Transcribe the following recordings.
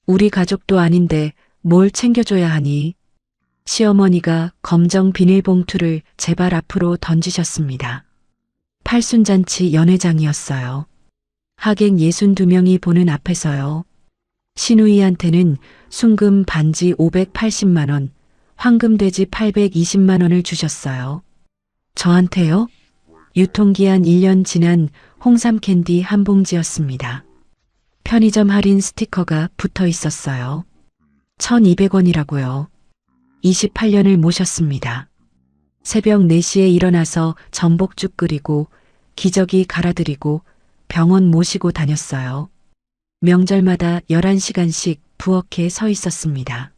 우리 가족도 아닌데 뭘 챙겨줘야 하니? 시어머니가 검정 비닐봉투를 제 발 앞으로 던지셨습니다. 팔순잔치 연회장이었어요. 하객 62명이 보는 앞에서요. 신우이한테는 순금 반지 580만 원, 황금돼지 820만 원을 주셨어요. 저한테요? 유통기한 1년 지난 홍삼 캔디 한 봉지였습니다. 편의점 할인 스티커가 붙어 있었어요. 1,200원이라고요. 28년을 모셨습니다. 새벽 4시에 일어나서 전복죽 끓이고 기저귀 갈아드리고 병원 모시고 다녔어요. 명절마다 11시간씩 부엌에 서 있었습니다.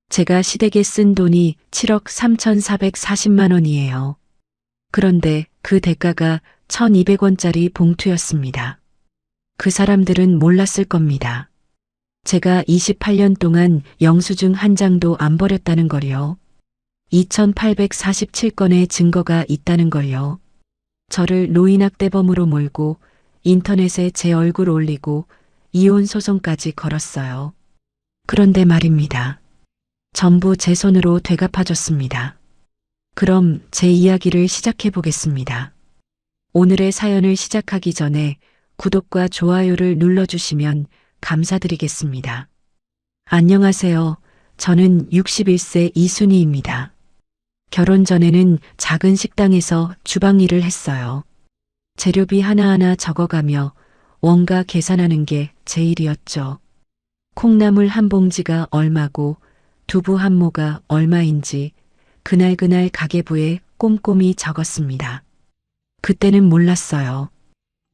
제가 시댁에 쓴 돈이 7억 3,440만 원이에요. 그런데 그 대가가 1,200원짜리 봉투였습니다. 그 사람들은 몰랐을 겁니다. 제가 28년 동안 영수증 한 장도 안 버렸다는 걸요. 2,847건의 증거가 있다는 걸요. 저를 노인학대범으로 몰고 인터넷에 제 얼굴 올리고 이혼 소송까지 걸었어요. 그런데 말입니다. 전부 제 손으로 되갚아줬습니다. 그럼 제 이야기를 시작해 보겠습니다. 오늘의 사연을 시작하기 전에 구독과 좋아요를 눌러주시면 감사드리겠습니다. 안녕하세요. 저는 61세 이순희입니다. 결혼 전에는 작은 식당에서 주방 일을 했어요. 재료비 하나하나 적어가며 원가 계산하는 게 제 일이었죠. 콩나물 한 봉지가 얼마고 두부 한 모가 얼마인지 그날그날 가계부에 꼼꼼히 적었습니다. 그때는 몰랐어요.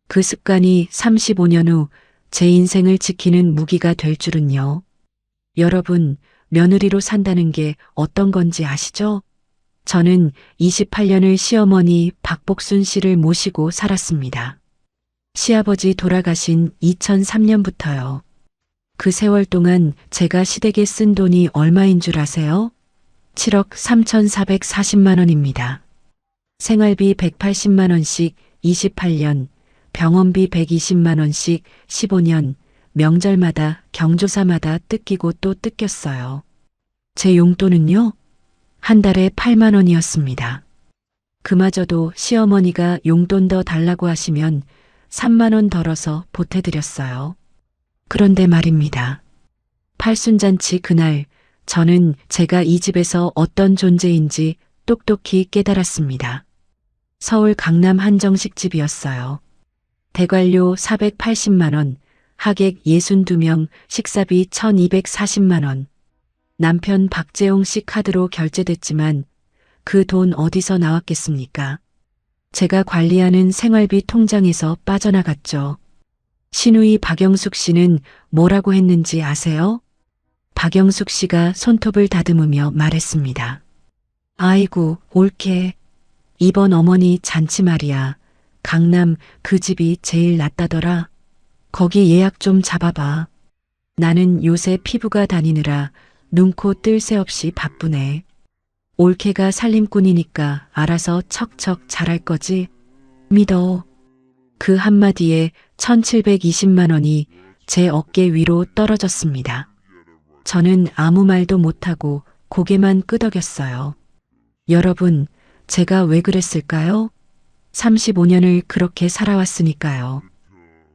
그 습관이 35년 후 제 인생을 지키는 무기가 될 줄은요. 여러분, 며느리로 산다는 게 어떤 건지 아시죠? 저는 28년을 시어머니 박복순 씨를 모시고 살았습니다. 시아버지 돌아가신 2003년부터요. 그 세월 동안 제가 시댁에 쓴 돈이 얼마인 줄 아세요? 7억 3,440만 원입니다. 생활비 180만 원씩 28년, 병원비 120만 원씩 15년, 명절마다 경조사마다 뜯기고 또 뜯겼어요. 제 용돈은요? 한 달에 8만 원이었습니다. 그마저도 시어머니가 용돈 더 달라고 하시면 3만 원 덜어서 보태드렸어요. 그런데 말입니다. 팔순잔치 그날 저는 제가 이 집에서 어떤 존재인지 똑똑히 깨달았습니다. 서울 강남 한정식집이었어요. 대관료 480만 원, 하객 62명, 식사비 1,240만 원. 남편 박재홍 씨 카드로 결제됐지만 그 돈 어디서 나왔겠습니까? 제가 관리하는 생활비 통장에서 빠져나갔죠. 신우이 박영숙 씨는 뭐라고 했는지 아세요? 박영숙 씨가 손톱을 다듬으며 말했습니다. 아이고, 옳게. 이번 어머니 잔치 말이야. 강남 그 집이 제일 낫다더라. 거기 예약 좀 잡아봐. 나는 요새 피부가 다니느라 눈코 뜰 새 없이 바쁘네. 올케가 살림꾼이니까 알아서 척척 잘할 거지. 믿어. 그 한마디에 1,720만 원이 제 어깨 위로 떨어졌습니다. 저는 아무 말도 못하고 고개만 끄덕였어요. 여러분, 제가 왜 그랬을까요? 35년을 그렇게 살아왔으니까요.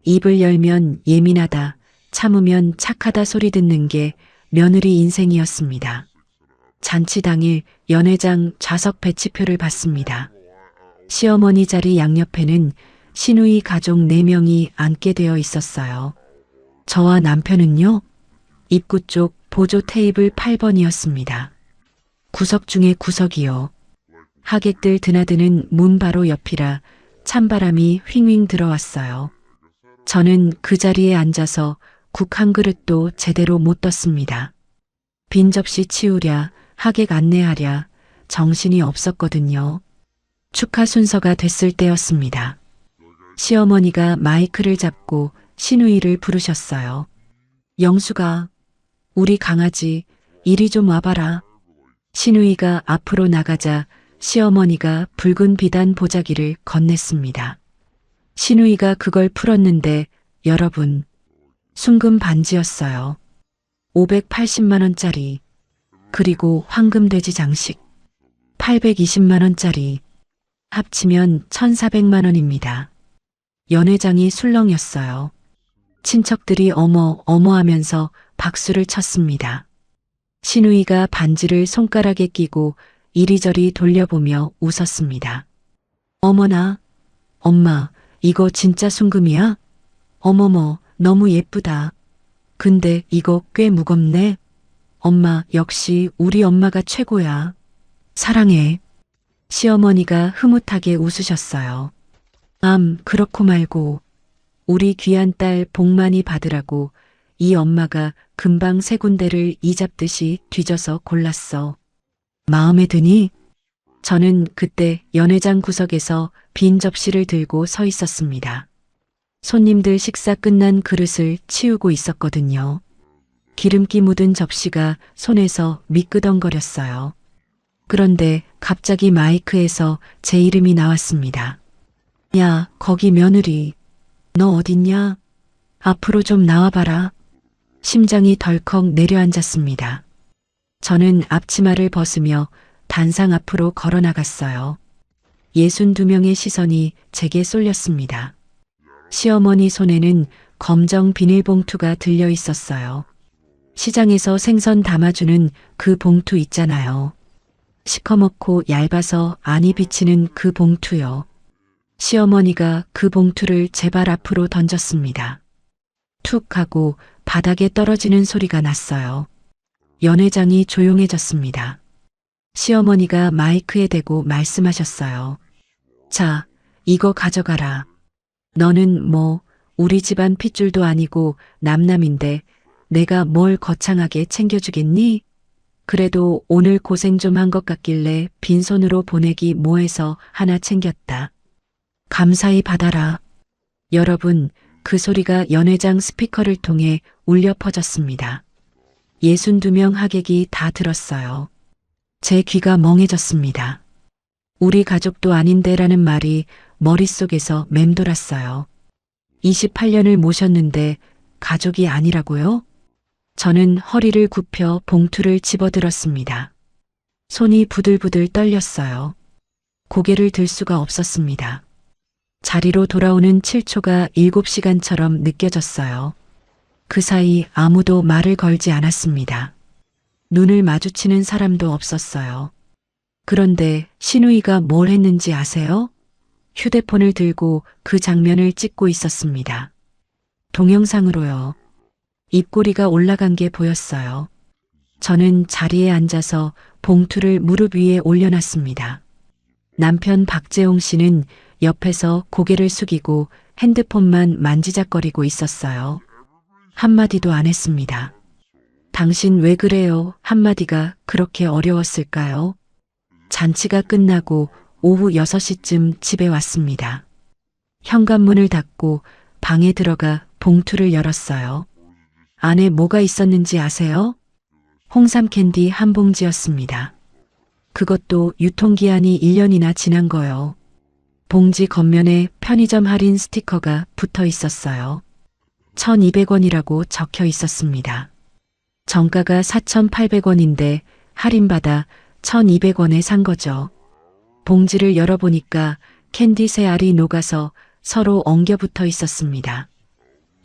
입을 열면 예민하다, 참으면 착하다 소리 듣는 게 며느리 인생이었습니다. 잔치 당일 연회장 좌석 배치표를 받습니다. 시어머니 자리 양옆에는 시누이 가족 4명이 앉게 되어 있었어요. 저와 남편은요, 입구 쪽 보조 테이블 8번이었습니다. 구석 중에 구석이요. 하객들 드나드는 문 바로 옆이라 찬바람이 휘윙 들어왔어요. 저는 그 자리에 앉아서 국 한 그릇도 제대로 못 떴습니다. 빈 접시 치우랴, 하객 안내하랴 정신이 없었거든요. 축하 순서가 됐을 때였습니다. 시어머니가 마이크를 잡고 시누이를 부르셨어요. 영수가, 우리 강아지 이리 좀 와봐라. 시누이가 앞으로 나가자 시어머니가 붉은 비단 보자기를 건넸습니다. 시누이가 그걸 풀었는데 여러분, 순금 반지였어요. 580만 원짜리, 그리고 황금돼지 장식 820만 원짜리, 합치면 1,400만 원입니다. 연회장이 술렁였어요. 친척들이 어머 어머 하면서 박수를 쳤습니다. 시누이가 반지를 손가락에 끼고 이리저리 돌려보며 웃었습니다. 어머나, 엄마, 이거 진짜 순금이야? 어머머, 너무 예쁘다. 근데 이거 꽤 무겁네. 엄마, 역시 우리 엄마가 최고야. 사랑해. 시어머니가 흐뭇하게 웃으셨어요. 그렇고 말고 우리 귀한 딸 복 많이 받으라고 이 엄마가 금방 세 군데를 이잡듯이 뒤져서 골랐어. 마음에 드니? 저는 그때 연회장 구석에서 빈 접시를 들고 서 있었습니다. 손님들 식사 끝난 그릇을 치우고 있었거든요. 기름기 묻은 접시가 손에서 미끄덩거렸어요. 그런데 갑자기 마이크에서 제 이름이 나왔습니다. 야, 거기 며느리. 너 어딨냐? 앞으로 좀 나와봐라. 심장이 덜컥 내려앉았습니다. 저는 앞치마를 벗으며 단상 앞으로 걸어 나갔어요. 62명의 시선이 제게 쏠렸습니다. 시어머니 손에는 검정 비닐봉투가 들려 있었어요. 시장에서 생선 담아주는 그 봉투 있잖아요. 시커멓고 얇아서 안이 비치는 그 봉투요. 시어머니가 그 봉투를 제 발 앞으로 던졌습니다. 툭 하고 바닥에 떨어지는 소리가 났어요. 연회장이 조용해졌습니다. 시어머니가 마이크에 대고 말씀하셨어요. 자, 이거 가져가라. 너는 뭐 우리 집안 핏줄도 아니고 남남인데 내가 뭘 거창하게 챙겨주겠니? 그래도 오늘 고생 좀 한 것 같길래 빈손으로 보내기 뭐해서 하나 챙겼다. 감사히 받아라. 여러분, 그 소리가 연회장 스피커를 통해 울려 퍼졌습니다. 62명 하객이 다 들었어요. 제 귀가 멍해졌습니다. 우리 가족도 아닌데라는 말이 머릿속에서 맴돌았어요. 28년을 모셨는데 가족이 아니라고요? 저는 허리를 굽혀 봉투를 집어들었습니다. 손이 부들부들 떨렸어요. 고개를 들 수가 없었습니다. 자리로 돌아오는 7초가 7시간처럼 느껴졌어요. 그 사이 아무도 말을 걸지 않았습니다. 눈을 마주치는 사람도 없었어요. 그런데 시누이가 뭘 했는지 아세요? 휴대폰을 들고 그 장면을 찍고 있었습니다. 동영상으로요. 입꼬리가 올라간 게 보였어요. 저는 자리에 앉아서 봉투를 무릎 위에 올려놨습니다. 남편 박재홍 씨는 옆에서 고개를 숙이고 핸드폰만 만지작거리고 있었어요. 한마디도 안 했습니다. 당신 왜 그래요? 한마디가 그렇게 어려웠을까요? 잔치가 끝나고 오후 6시쯤 집에 왔습니다. 현관문을 닫고 방에 들어가 봉투를 열었어요. 안에 뭐가 있었는지 아세요? 홍삼 캔디 한 봉지였습니다. 그것도 유통기한이 1년이나 지난 거요. 봉지 겉면에 편의점 할인 스티커가 붙어 있었어요. 1,200원이라고 적혀 있었습니다. 정가가 4,800원인데 할인받아 1,200원에 산 거죠. 봉지를 열어보니까 캔디 세 알이 녹아서 서로 엉겨 붙어 있었습니다.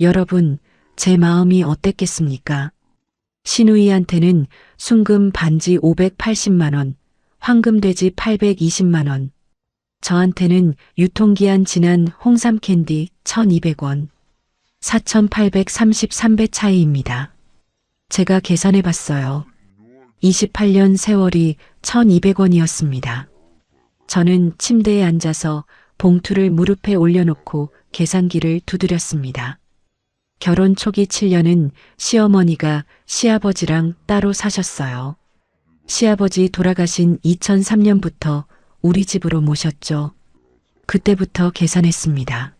여러분, 제 마음이 어땠겠습니까? 시누이한테는 순금 반지 580만 원, 황금돼지 820만 원, 저한테는 유통기한 지난 홍삼 캔디 1,200원, 4,833배 차이입니다. 제가 계산해 봤어요. 28년 세월이 1,200원이었습니다. 저는 침대에 앉아서 봉투를 무릎에 올려놓고 계산기를 두드렸습니다. 결혼 초기 7년은 시어머니가 시아버지랑 따로 사셨어요. 시아버지 돌아가신 2003년부터 우리 집으로 모셨죠. 그때부터 계산했습니다.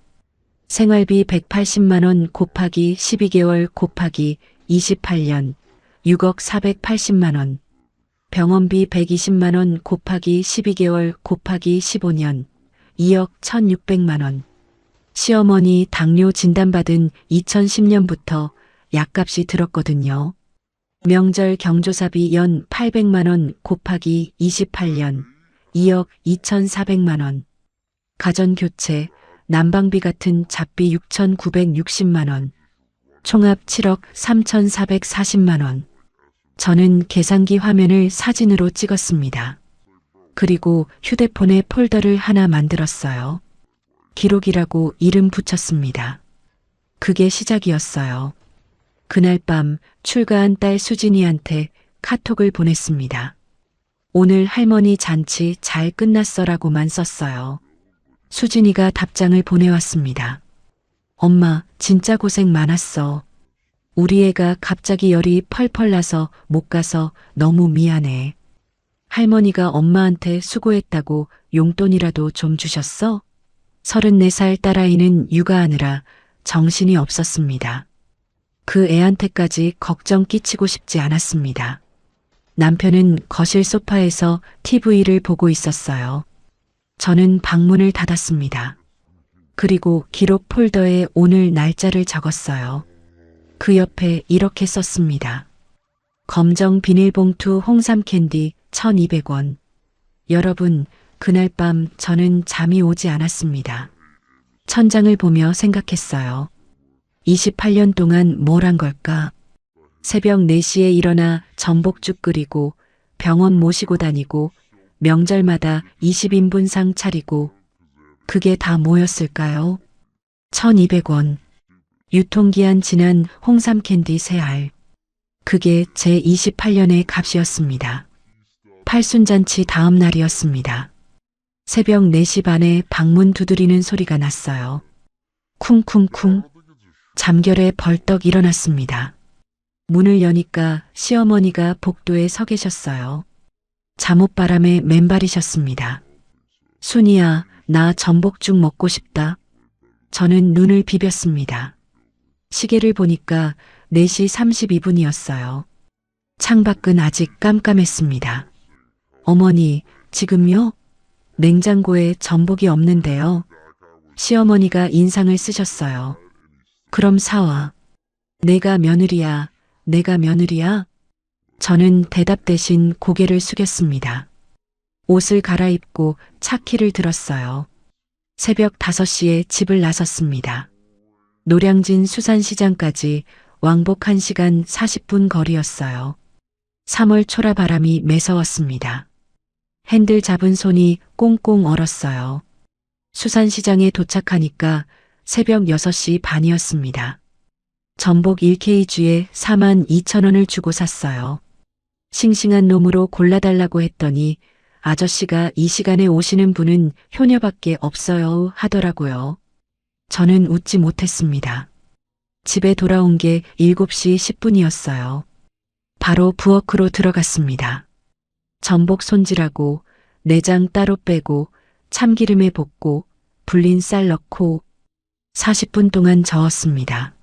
생활비 180만 원 곱하기 12개월 곱하기 28년 6억 480만 원. 병원비 120만 원 곱하기 12개월 곱하기 15년 2억 1,600만 원. 시어머니 당뇨 진단받은 2010년부터 약값이 들었거든요. 명절 경조사비 연 800만 원 곱하기 28년 2억 2,400만 원. 가전교체, 난방비 같은 잡비 6,960만 원. 총합 7억 3,440만 원. 저는 계산기 화면을 사진으로 찍었습니다. 그리고 휴대폰에 폴더를 하나 만들었어요. 기록이라고 이름 붙였습니다. 그게 시작이었어요. 그날 밤 출가한 딸 수진이한테 카톡을 보냈습니다. 오늘 할머니 잔치 잘 끝났어라고만 썼어요. 수진이가 답장을 보내왔습니다. 엄마, 진짜 고생 많았어. 우리 애가 갑자기 열이 펄펄 나서 못 가서 너무 미안해. 할머니가 엄마한테 수고했다고 용돈이라도 좀 주셨어? 34살 딸아이는 육아하느라 정신이 없었습니다. 그 애한테까지 걱정 끼치고 싶지 않았습니다. 남편은 거실 소파에서 TV를 보고 있었어요. 저는 방문을 닫았습니다. 그리고 기록 폴더에 오늘 날짜를 적었어요. 그 옆에 이렇게 썼습니다. 검정 비닐봉투 홍삼 캔디 1,200원. 여러분, 그날 밤 저는 잠이 오지 않았습니다. 천장을 보며 생각했어요. 28년 동안 뭘 한 걸까? 새벽 4시에 일어나 전복죽 끓이고 병원 모시고 다니고 명절마다 20인분상 차리고 그게 다 뭐였을까요? 1,200원. 유통기한 지난 홍삼 캔디 3알. 그게 제 28년의 값이었습니다. 팔순잔치 다음 날이었습니다. 새벽 4시 반에 방문 두드리는 소리가 났어요. 쿵쿵쿵. 잠결에 벌떡 일어났습니다. 문을 여니까 시어머니가 복도에 서 계셨어요. 잠옷바람에 맨발이셨습니다. 순이야, 나 전복죽 먹고 싶다. 저는 눈을 비볐습니다. 시계를 보니까 4시 32분이었어요. 창밖은 아직 깜깜했습니다. 어머니, 지금요? 냉장고에 전복이 없는데요. 시어머니가 인상을 쓰셨어요. 그럼 사와. 내가 며느리야, 내가 며느리야? 저는 대답 대신 고개를 숙였습니다. 옷을 갈아입고 차키를 들었어요. 새벽 5시에 집을 나섰습니다. 노량진 수산시장까지 왕복 1시간 40분 거리였어요. 3월 초라 바람이 매서웠습니다. 핸들 잡은 손이 꽁꽁 얼었어요. 수산시장에 도착하니까 새벽 6시 반이었습니다. 전복 1kg에 42,000원을 주고 샀어요. 싱싱한 놈으로 골라달라고 했더니 아저씨가 이 시간에 오시는 분은 효녀밖에 없어요 하더라고요. 저는 웃지 못했습니다. 집에 돌아온 게 7시 10분이었어요. 바로 부엌으로 들어갔습니다. 전복 손질하고 내장 따로 빼고 참기름에 볶고 불린 쌀 넣고 40분 동안 저었습니다.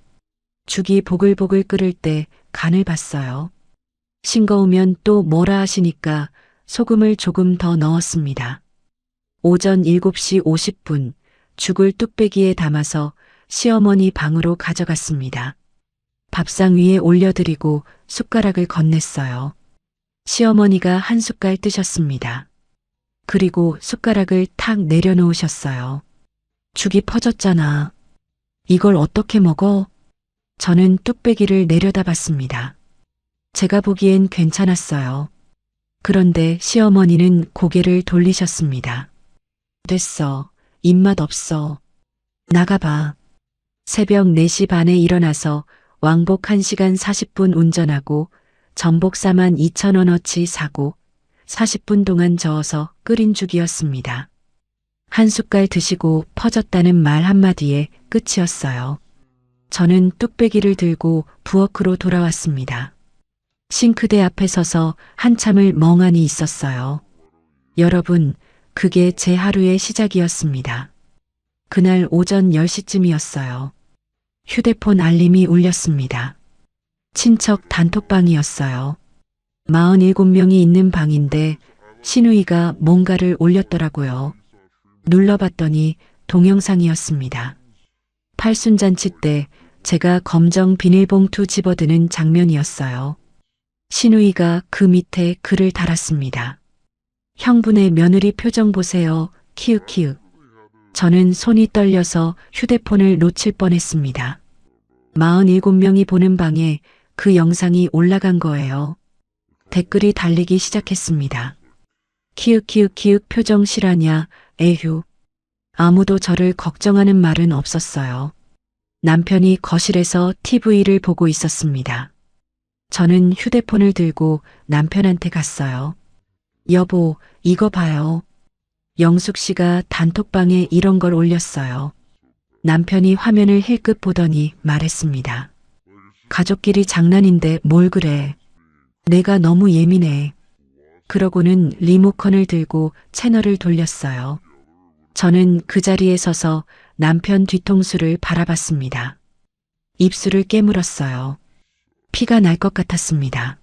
죽이 보글보글 끓을 때 간을 봤어요. 싱거우면 또 뭐라 하시니까 소금을 조금 더 넣었습니다. 오전 7시 50분 죽을 뚝배기에 담아서 시어머니 방으로 가져갔습니다. 밥상 위에 올려드리고 숟가락을 건넸어요. 시어머니가 한 숟갈 뜨셨습니다. 그리고 숟가락을 탁 내려놓으셨어요. 죽이 퍼졌잖아. 이걸 어떻게 먹어? 저는 뚝배기를 내려다봤습니다. 제가 보기엔 괜찮았어요. 그런데 시어머니는 고개를 돌리셨습니다. 됐어. 입맛 없어. 나가봐. 새벽 4시 반에 일어나서 왕복 1시간 40분 운전하고 전복 42,000원어치 사고 40분 동안 저어서 끓인 죽이었습니다. 한 숟갈 드시고 퍼졌다는 말 한마디에 끝이었어요. 저는 뚝배기를 들고 부엌으로 돌아왔습니다. 싱크대 앞에 서서 한참을 멍하니 있었어요. 여러분, 그게 제 하루의 시작이었습니다. 그날 오전 10시쯤이었어요. 휴대폰 알림이 울렸습니다. 친척 단톡방이었어요. 47명이 있는 방인데 신우이가 뭔가를 올렸더라고요. 눌러봤더니 동영상이었습니다. 팔순잔치 때 제가 검정 비닐봉투 집어드는 장면이었어요. 신우이가 그 밑에 글을 달았습니다. 형분의 며느리 표정 보세요. 키읔키읔. 저는 손이 떨려서 휴대폰을 놓칠 뻔했습니다. 47명이 보는 방에 그 영상이 올라간 거예요. 댓글이 달리기 시작했습니다. 키읔키읔키읔 표정 실화냐, 에휴. 아무도 저를 걱정하는 말은 없었어요. 남편이 거실에서 TV를 보고 있었습니다. 저는 휴대폰을 들고 남편한테 갔어요. 여보, 이거 봐요. 영숙 씨가 단톡방에 이런 걸 올렸어요. 남편이 화면을 힐끗 보더니 말했습니다. 가족끼리 장난인데 뭘 그래. 내가 너무 예민해. 그러고는 리모컨을 들고 채널을 돌렸어요. 저는 그 자리에 서서 남편 뒤통수를 바라봤습니다. 입술을 깨물었어요. 피가 날 것 같았습니다.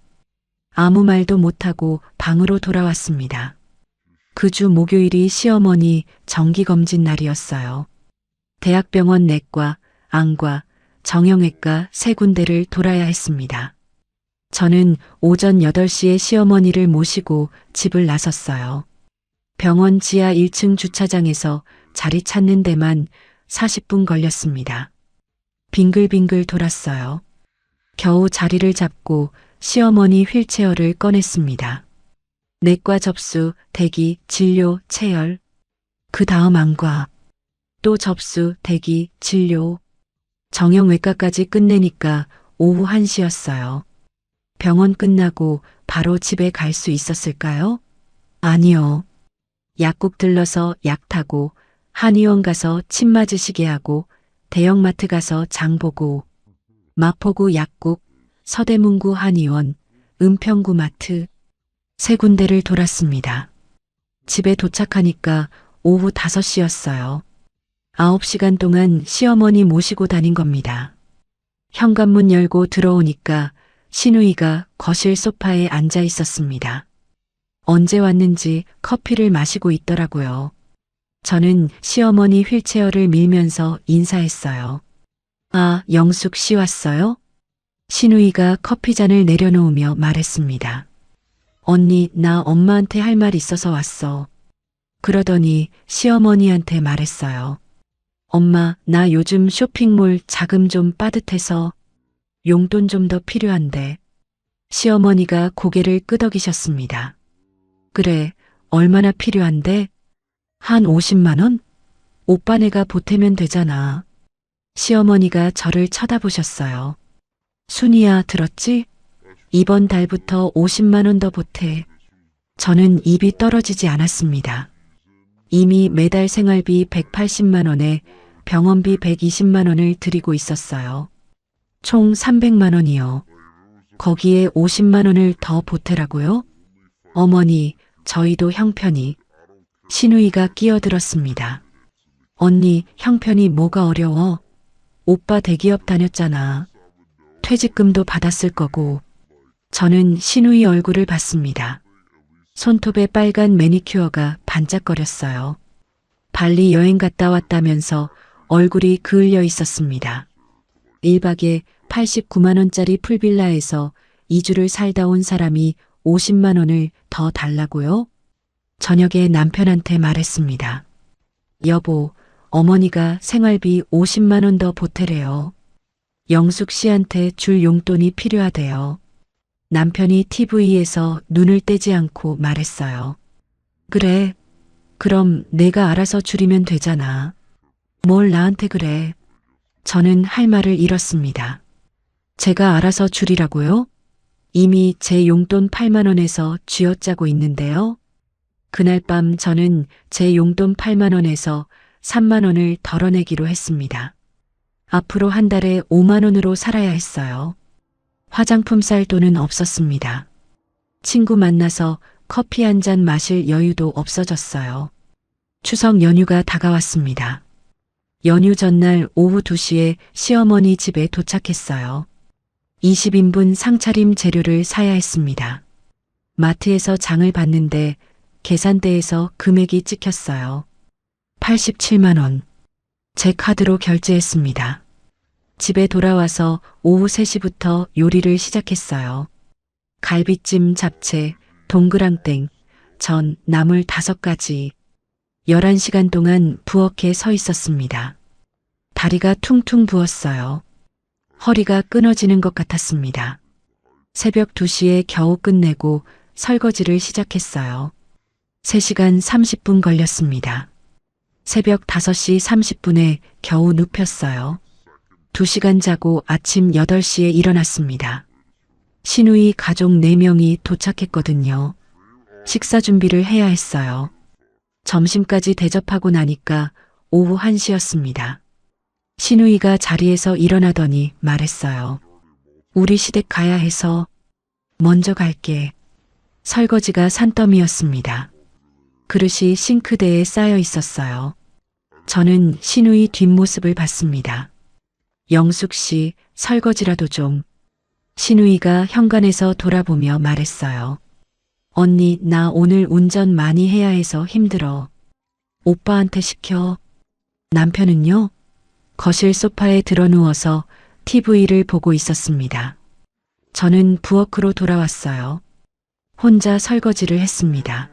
아무 말도 못하고 방으로 돌아왔습니다. 그 주 목요일이 시어머니 정기검진 날이었어요. 대학병원 내과, 안과, 정형외과 3군데를 돌아야 했습니다. 저는 오전 8시에 시어머니를 모시고 집을 나섰어요. 병원 지하 1층 주차장에서 자리 찾는 데만 40분 걸렸습니다. 빙글빙글 돌았어요. 겨우 자리를 잡고 시어머니 휠체어를 꺼냈습니다. 내과 접수, 대기, 진료, 체열. 그 다음 안과. 또 접수, 대기, 진료. 정형외과까지 끝내니까 오후 1시였어요. 병원 끝나고 바로 집에 갈 수 있었을까요? 아니요. 약국 들러서 약 타고 한의원 가서 침 맞으시게 하고 대형마트 가서 장 보고 마포구 약국, 서대문구 한의원, 은평구 마트 3군데를 돌았습니다. 집에 도착하니까 오후 5시였어요. 9시간 동안 시어머니 모시고 다닌 겁니다. 현관문 열고 들어오니까 신우이가 거실 소파에 앉아 있었습니다. 언제 왔는지 커피를 마시고 있더라고요. 저는 시어머니 휠체어를 밀면서 인사했어요. 아, 영숙 씨 왔어요? 신우이가 커피잔을 내려놓으며 말했습니다. 언니, 나 엄마한테 할 말 있어서 왔어. 그러더니 시어머니한테 말했어요. 엄마, 나 요즘 쇼핑몰 자금 좀 빠듯해서 용돈 좀 더 필요한데. 시어머니가 고개를 끄덕이셨습니다. 그래, 얼마나 필요한데? 한 50만 원? 오빠네가 보태면 되잖아. 시어머니가 저를 쳐다보셨어요. 순이야, 들었지? 이번 달부터 50만 원 더 보태. 저는 입이 떨어지지 않았습니다. 이미 매달 생활비 180만 원에 병원비 120만 원을 드리고 있었어요. 총 300만 원이요. 거기에 50만 원을 더 보태라고요? 어머니, 저희도 형편이. 신우이가 끼어들었습니다. 언니, 형편이 뭐가 어려워? 오빠 대기업 다녔잖아. 퇴직금도 받았을 거고. 저는 신우이 얼굴을 봤습니다. 손톱에 빨간 매니큐어가 반짝거렸어요. 발리 여행 갔다 왔다면서 얼굴이 그을려 있었습니다. 1박에 89만 원짜리 풀빌라에서 2주를 살다 온 사람이 50만 원을 더 달라고요? 저녁에 남편한테 말했습니다. 여보, 어머니가 생활비 50만 원 더 보태래요. 영숙 씨한테 줄 용돈이 필요하대요. 남편이 TV에서 눈을 떼지 않고 말했어요. 그래, 그럼 내가 알아서 줄이면 되잖아. 뭘 나한테 그래. 저는 할 말을 잃었습니다. 제가 알아서 줄이라고요? 이미 제 용돈 8만 원에서 쥐어짜고 있는데요. 그날 밤 저는 제 용돈 8만 원에서 3만 원을 덜어내기로 했습니다. 앞으로 한 달에 5만 원으로 살아야 했어요. 화장품 살 돈은 없었습니다. 친구 만나서 커피 한 잔 마실 여유도 없어졌어요. 추석 연휴가 다가왔습니다. 연휴 전날 오후 2시에 시어머니 집에 도착했어요. 20인분 상차림 재료를 사야 했습니다. 마트에서 장을 봤는데 계산대에서 금액이 찍혔어요. 87만 원. 제 카드로 결제했습니다. 집에 돌아와서 오후 3시부터 요리를 시작했어요. 갈비찜, 잡채, 동그랑땡, 전, 나물 5가지. 11시간 동안 부엌에 서 있었습니다. 다리가 퉁퉁 부었어요. 허리가 끊어지는 것 같았습니다. 새벽 2시에 겨우 끝내고 설거지를 시작했어요. 3시간 30분 걸렸습니다. 새벽 5시 30분에 겨우 눕혔어요. 2시간 자고 아침 8시에 일어났습니다. 시누이 가족 4명이 도착했거든요. 식사 준비를 해야 했어요. 점심까지 대접하고 나니까 오후 1시였습니다. 시누이가 자리에서 일어나더니 말했어요. 우리 시댁 가야 해서 먼저 갈게. 설거지가 산더미였습니다. 그릇이 싱크대에 쌓여 있었어요. 저는 시누이 뒷모습을 봤습니다. 영숙 씨, 설거지라도 좀. 시누이가 현관에서 돌아보며 말했어요. 언니, 나 오늘 운전 많이 해야 해서 힘들어. 오빠한테 시켜. 남편은요? 거실 소파에 드러누워서 TV를 보고 있었습니다. 저는 부엌으로 돌아왔어요. 혼자 설거지를 했습니다.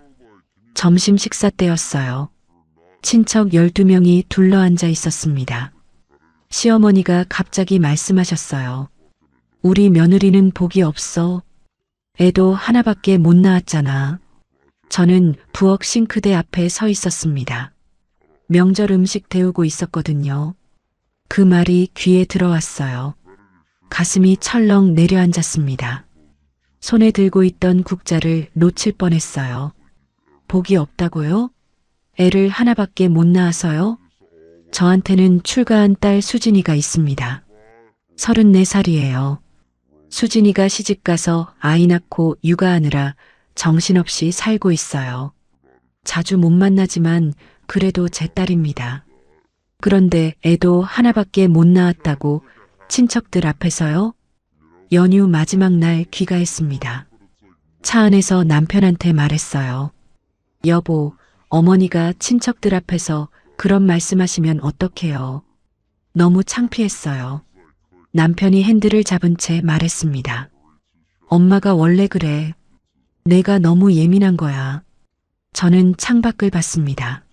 점심 식사 때였어요. 친척 12명이 둘러앉아 있었습니다. 시어머니가 갑자기 말씀하셨어요. 우리 며느리는 복이 없어. 애도 하나밖에 못 낳았잖아. 저는 부엌 싱크대 앞에 서 있었습니다. 명절 음식 데우고 있었거든요. 그 말이 귀에 들어왔어요. 가슴이 철렁 내려앉았습니다. 손에 들고 있던 국자를 놓칠 뻔했어요. 복이 없다고요? 애를 하나밖에 못 낳아서요? 저한테는 출가한 딸 수진이가 있습니다. 34살이에요. 수진이가 시집가서 아이 낳고 육아하느라 정신없이 살고 있어요. 자주 못 만나지만 그래도 제 딸입니다. 그런데 애도 하나밖에 못 낳았다고 친척들 앞에서요? 연휴 마지막 날 귀가했습니다. 차 안에서 남편한테 말했어요. 여보, 어머니가 친척들 앞에서 그런 말씀하시면 어떡해요. 너무 창피했어요. 남편이 핸들을 잡은 채 말했습니다. 엄마가 원래 그래. 내가 너무 예민한 거야. 저는 창밖을 봤습니다.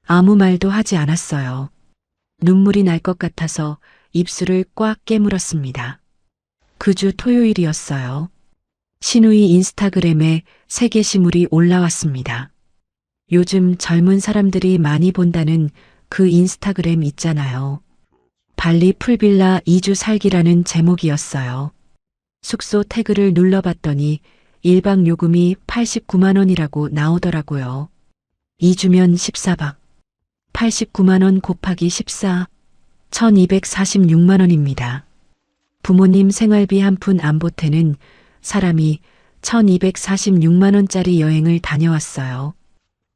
아무 말도 하지 않았어요. 눈물이 날 것 같아서 입술을 꽉 깨물었습니다. 그 주 토요일이었어요. 시누이 인스타그램에 새 게시물이 올라왔습니다. 요즘 젊은 사람들이 많이 본다는 그 인스타그램 있잖아요. 발리 풀빌라 2주 살기라는 제목이었어요. 숙소 태그를 눌러봤더니 1박 요금이 89만 원이라고 나오더라고요. 2주면 14박. 89만 원 곱하기 14. 1246만 원입니다. 부모님 생활비 한 푼 안 보태는 사람이 1246만 원짜리 여행을 다녀왔어요.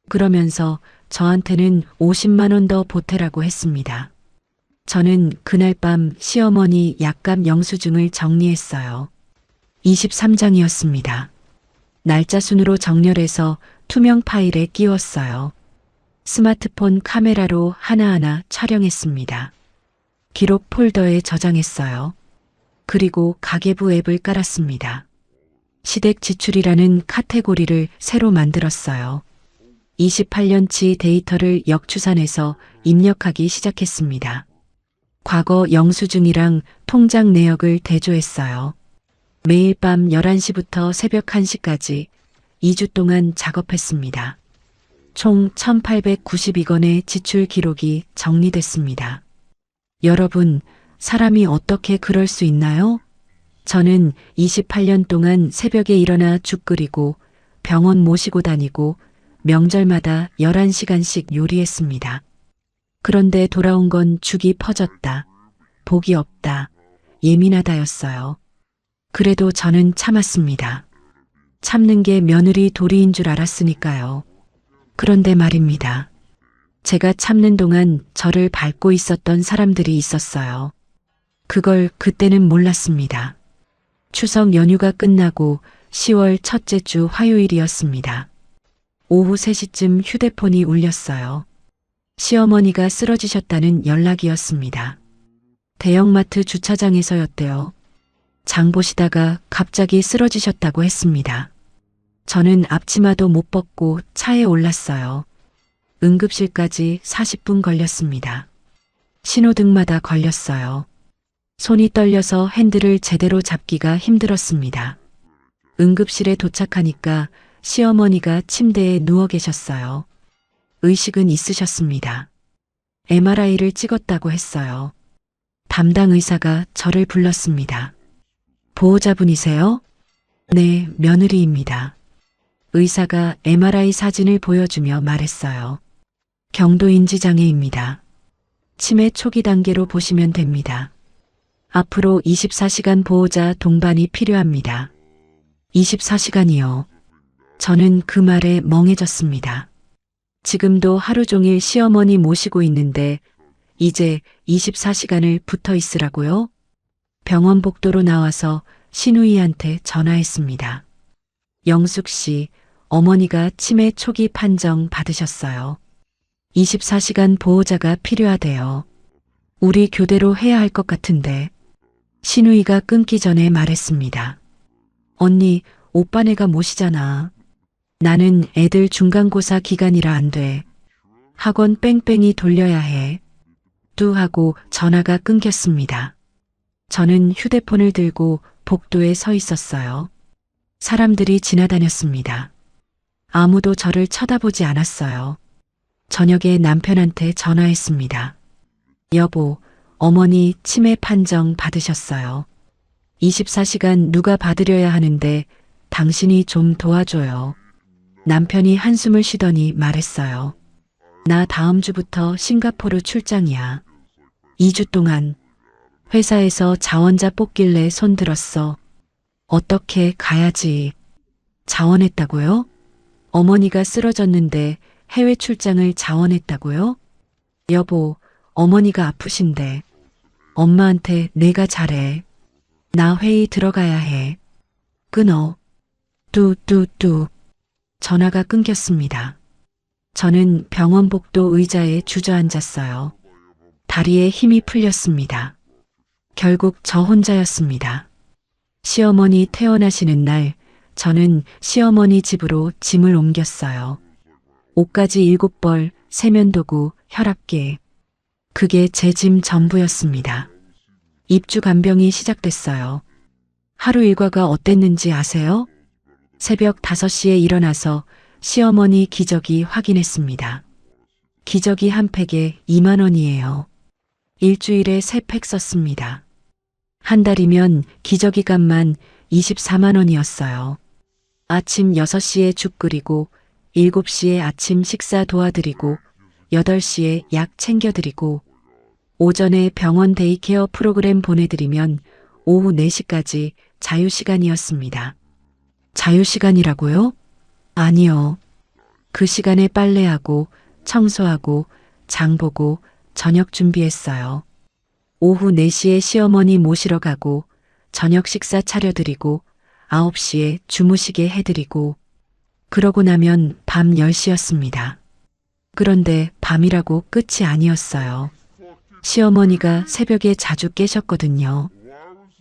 그러면서 저한테는 50만 원 더 보태라고 했습니다. 저는 그날 밤 시어머니 약값 영수증을 정리했어요. 23장이었습니다. 날짜 순으로 정렬해서 투명 파일에 끼웠어요. 스마트폰 카메라로 하나하나 촬영했습니다. 기록 폴더에 저장했어요. 그리고 가계부 앱을 깔았습니다. 시댁 지출이라는 카테고리를 새로 만들었어요. 28년치 데이터를 역추산해서 입력하기 시작했습니다. 과거 영수증이랑 통장 내역을 대조했어요. 매일 밤 11시부터 새벽 1시까지 2주 동안 작업했습니다. 총 1892건의 지출 기록이 정리됐습니다. 여러분, 사람이 어떻게 그럴 수 있나요? 저는 28년 동안 새벽에 일어나 죽 끓이고 병원 모시고 다니고 명절마다 11시간씩 요리했습니다. 그런데 돌아온 건 죽이 퍼졌다. 복이 없다. 예민하다였어요. 그래도 저는 참았습니다. 참는 게 며느리 도리인 줄 알았으니까요. 그런데 말입니다. 제가 참는 동안 저를 밟고 있었던 사람들이 있었어요. 그걸 그때는 몰랐습니다. 추석 연휴가 끝나고 10월 첫째 주 화요일이었습니다. 오후 3시쯤 휴대폰이 울렸어요. 시어머니가 쓰러지셨다는 연락이었습니다. 대형마트 주차장에서였대요. 장 보시다가 갑자기 쓰러지셨다고 했습니다. 저는 앞치마도 못 벗고 차에 올랐어요. 응급실까지 40분 걸렸습니다. 신호등마다 걸렸어요. 손이 떨려서 핸들을 제대로 잡기가 힘들었습니다. 응급실에 도착하니까 시어머니가 침대에 누워 계셨어요. 의식은 있으셨습니다. MRI를 찍었다고 했어요. 담당 의사가 저를 불렀습니다. 보호자분이세요? 네, 며느리입니다. 의사가 MRI 사진을 보여주며 말했어요. 경도인지장애입니다. 치매 초기 단계로 보시면 됩니다. 앞으로 24시간 보호자 동반이 필요합니다. 24시간이요. 저는 그 말에 멍해졌습니다. 지금도 하루 종일 시어머니 모시고 있는데 이제 24시간을 붙어 있으라고요? 병원 복도로 나와서 신우이한테 전화했습니다. 영숙 씨, 어머니가 치매 초기 판정 받으셨어요. 24시간 보호자가 필요하대요. 우리 교대로 해야 할 것 같은데. 신우이가 끊기 전에 말했습니다. 언니, 오빠네가 모시잖아. 나는 애들 중간고사 기간이라 안 돼. 학원 뺑뺑이 돌려야 해. 뚜 하고 전화가 끊겼습니다. 저는 휴대폰을 들고 복도에 서 있었어요. 사람들이 지나다녔습니다. 아무도 저를 쳐다보지 않았어요. 저녁에 남편한테 전화했습니다. 여보, 어머니 치매 판정 받으셨어요. 24시간 누가 받으려야 하는데 당신이 좀 도와줘요. 남편이 한숨을 쉬더니 말했어요. 나 다음 주부터 싱가포르 출장이야. 2주 동안 회사에서 자원자 뽑길래 손 들었어. 어떻게 가야지. 자원했다고요? 어머니가 쓰러졌는데 해외 출장을 자원했다고요? 여보, 어머니가 아프신데. 엄마한테 내가 잘해. 나 회의 들어가야 해. 끊어. 뚜뚜뚜. 전화가 끊겼습니다. 저는 병원 복도 의자에 주저앉았어요. 다리에 힘이 풀렸습니다. 결국 저 혼자였습니다. 시어머니 퇴원하시는 날 저는 시어머니 집으로 짐을 옮겼어요. 옷가지 7벌, 세면도구, 혈압계. 그게 제 짐 전부였습니다. 입주 간병이 시작됐어요. 하루 일과가 어땠는지 아세요? 새벽 5시에 일어나서 시어머니 기저귀 확인했습니다. 기저귀 한 팩에 2만 원이에요. 일주일에 3팩 썼습니다. 한 달이면 기저귀 값만 24만 원이었어요. 아침 6시에 죽 끓이고 7시에 아침 식사 도와드리고 8시에 약 챙겨드리고 오전에 병원 데이케어 프로그램 보내드리면 오후 4시까지 자유시간이었습니다. 자유시간이라고요? 아니요. 그 시간에 빨래하고 청소하고 장보고 저녁 준비했어요. 오후 4시에 시어머니 모시러 가고 저녁 식사 차려드리고 9시에 주무시게 해드리고 그러고 나면 밤 10시였습니다. 그런데 밤이라고 끝이 아니었어요. 시어머니가 새벽에 자주 깨셨거든요.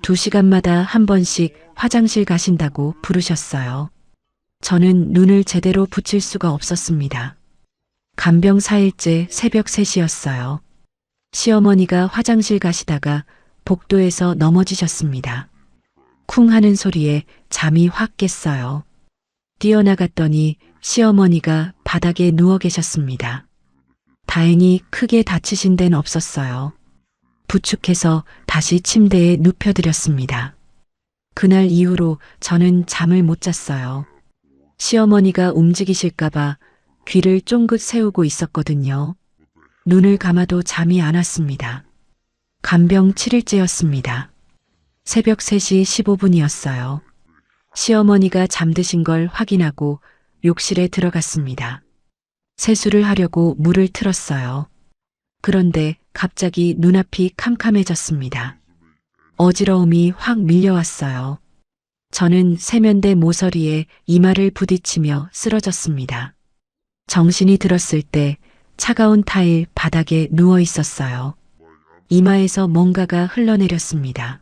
2시간마다 한 번씩 화장실 가신다고 부르셨어요. 저는 눈을 제대로 붙일 수가 없었습니다. 간병 4일째 새벽 3시였어요. 시어머니가 화장실 가시다가 복도에서 넘어지셨습니다. 쿵 하는 소리에 잠이 확 깼어요. 뛰어나갔더니 시어머니가 바닥에 누워 계셨습니다. 다행히 크게 다치신 데는 없었어요. 부축해서 다시 침대에 눕혀드렸습니다. 그날 이후로 저는 잠을 못 잤어요. 시어머니가 움직이실까봐 귀를 쫑긋 세우고 있었거든요. 눈을 감아도 잠이 안 왔습니다. 간병 7일째였습니다. 새벽 3시 15분이었어요. 시어머니가 잠드신 걸 확인하고 욕실에 들어갔습니다. 세수를 하려고 물을 틀었어요. 그런데 갑자기 눈앞이 캄캄해졌습니다. 어지러움이 확 밀려왔어요. 저는 세면대 모서리에 이마를 부딪히며 쓰러졌습니다. 정신이 들었을 때 차가운 타일 바닥에 누워 있었어요. 이마에서 뭔가가 흘러내렸습니다.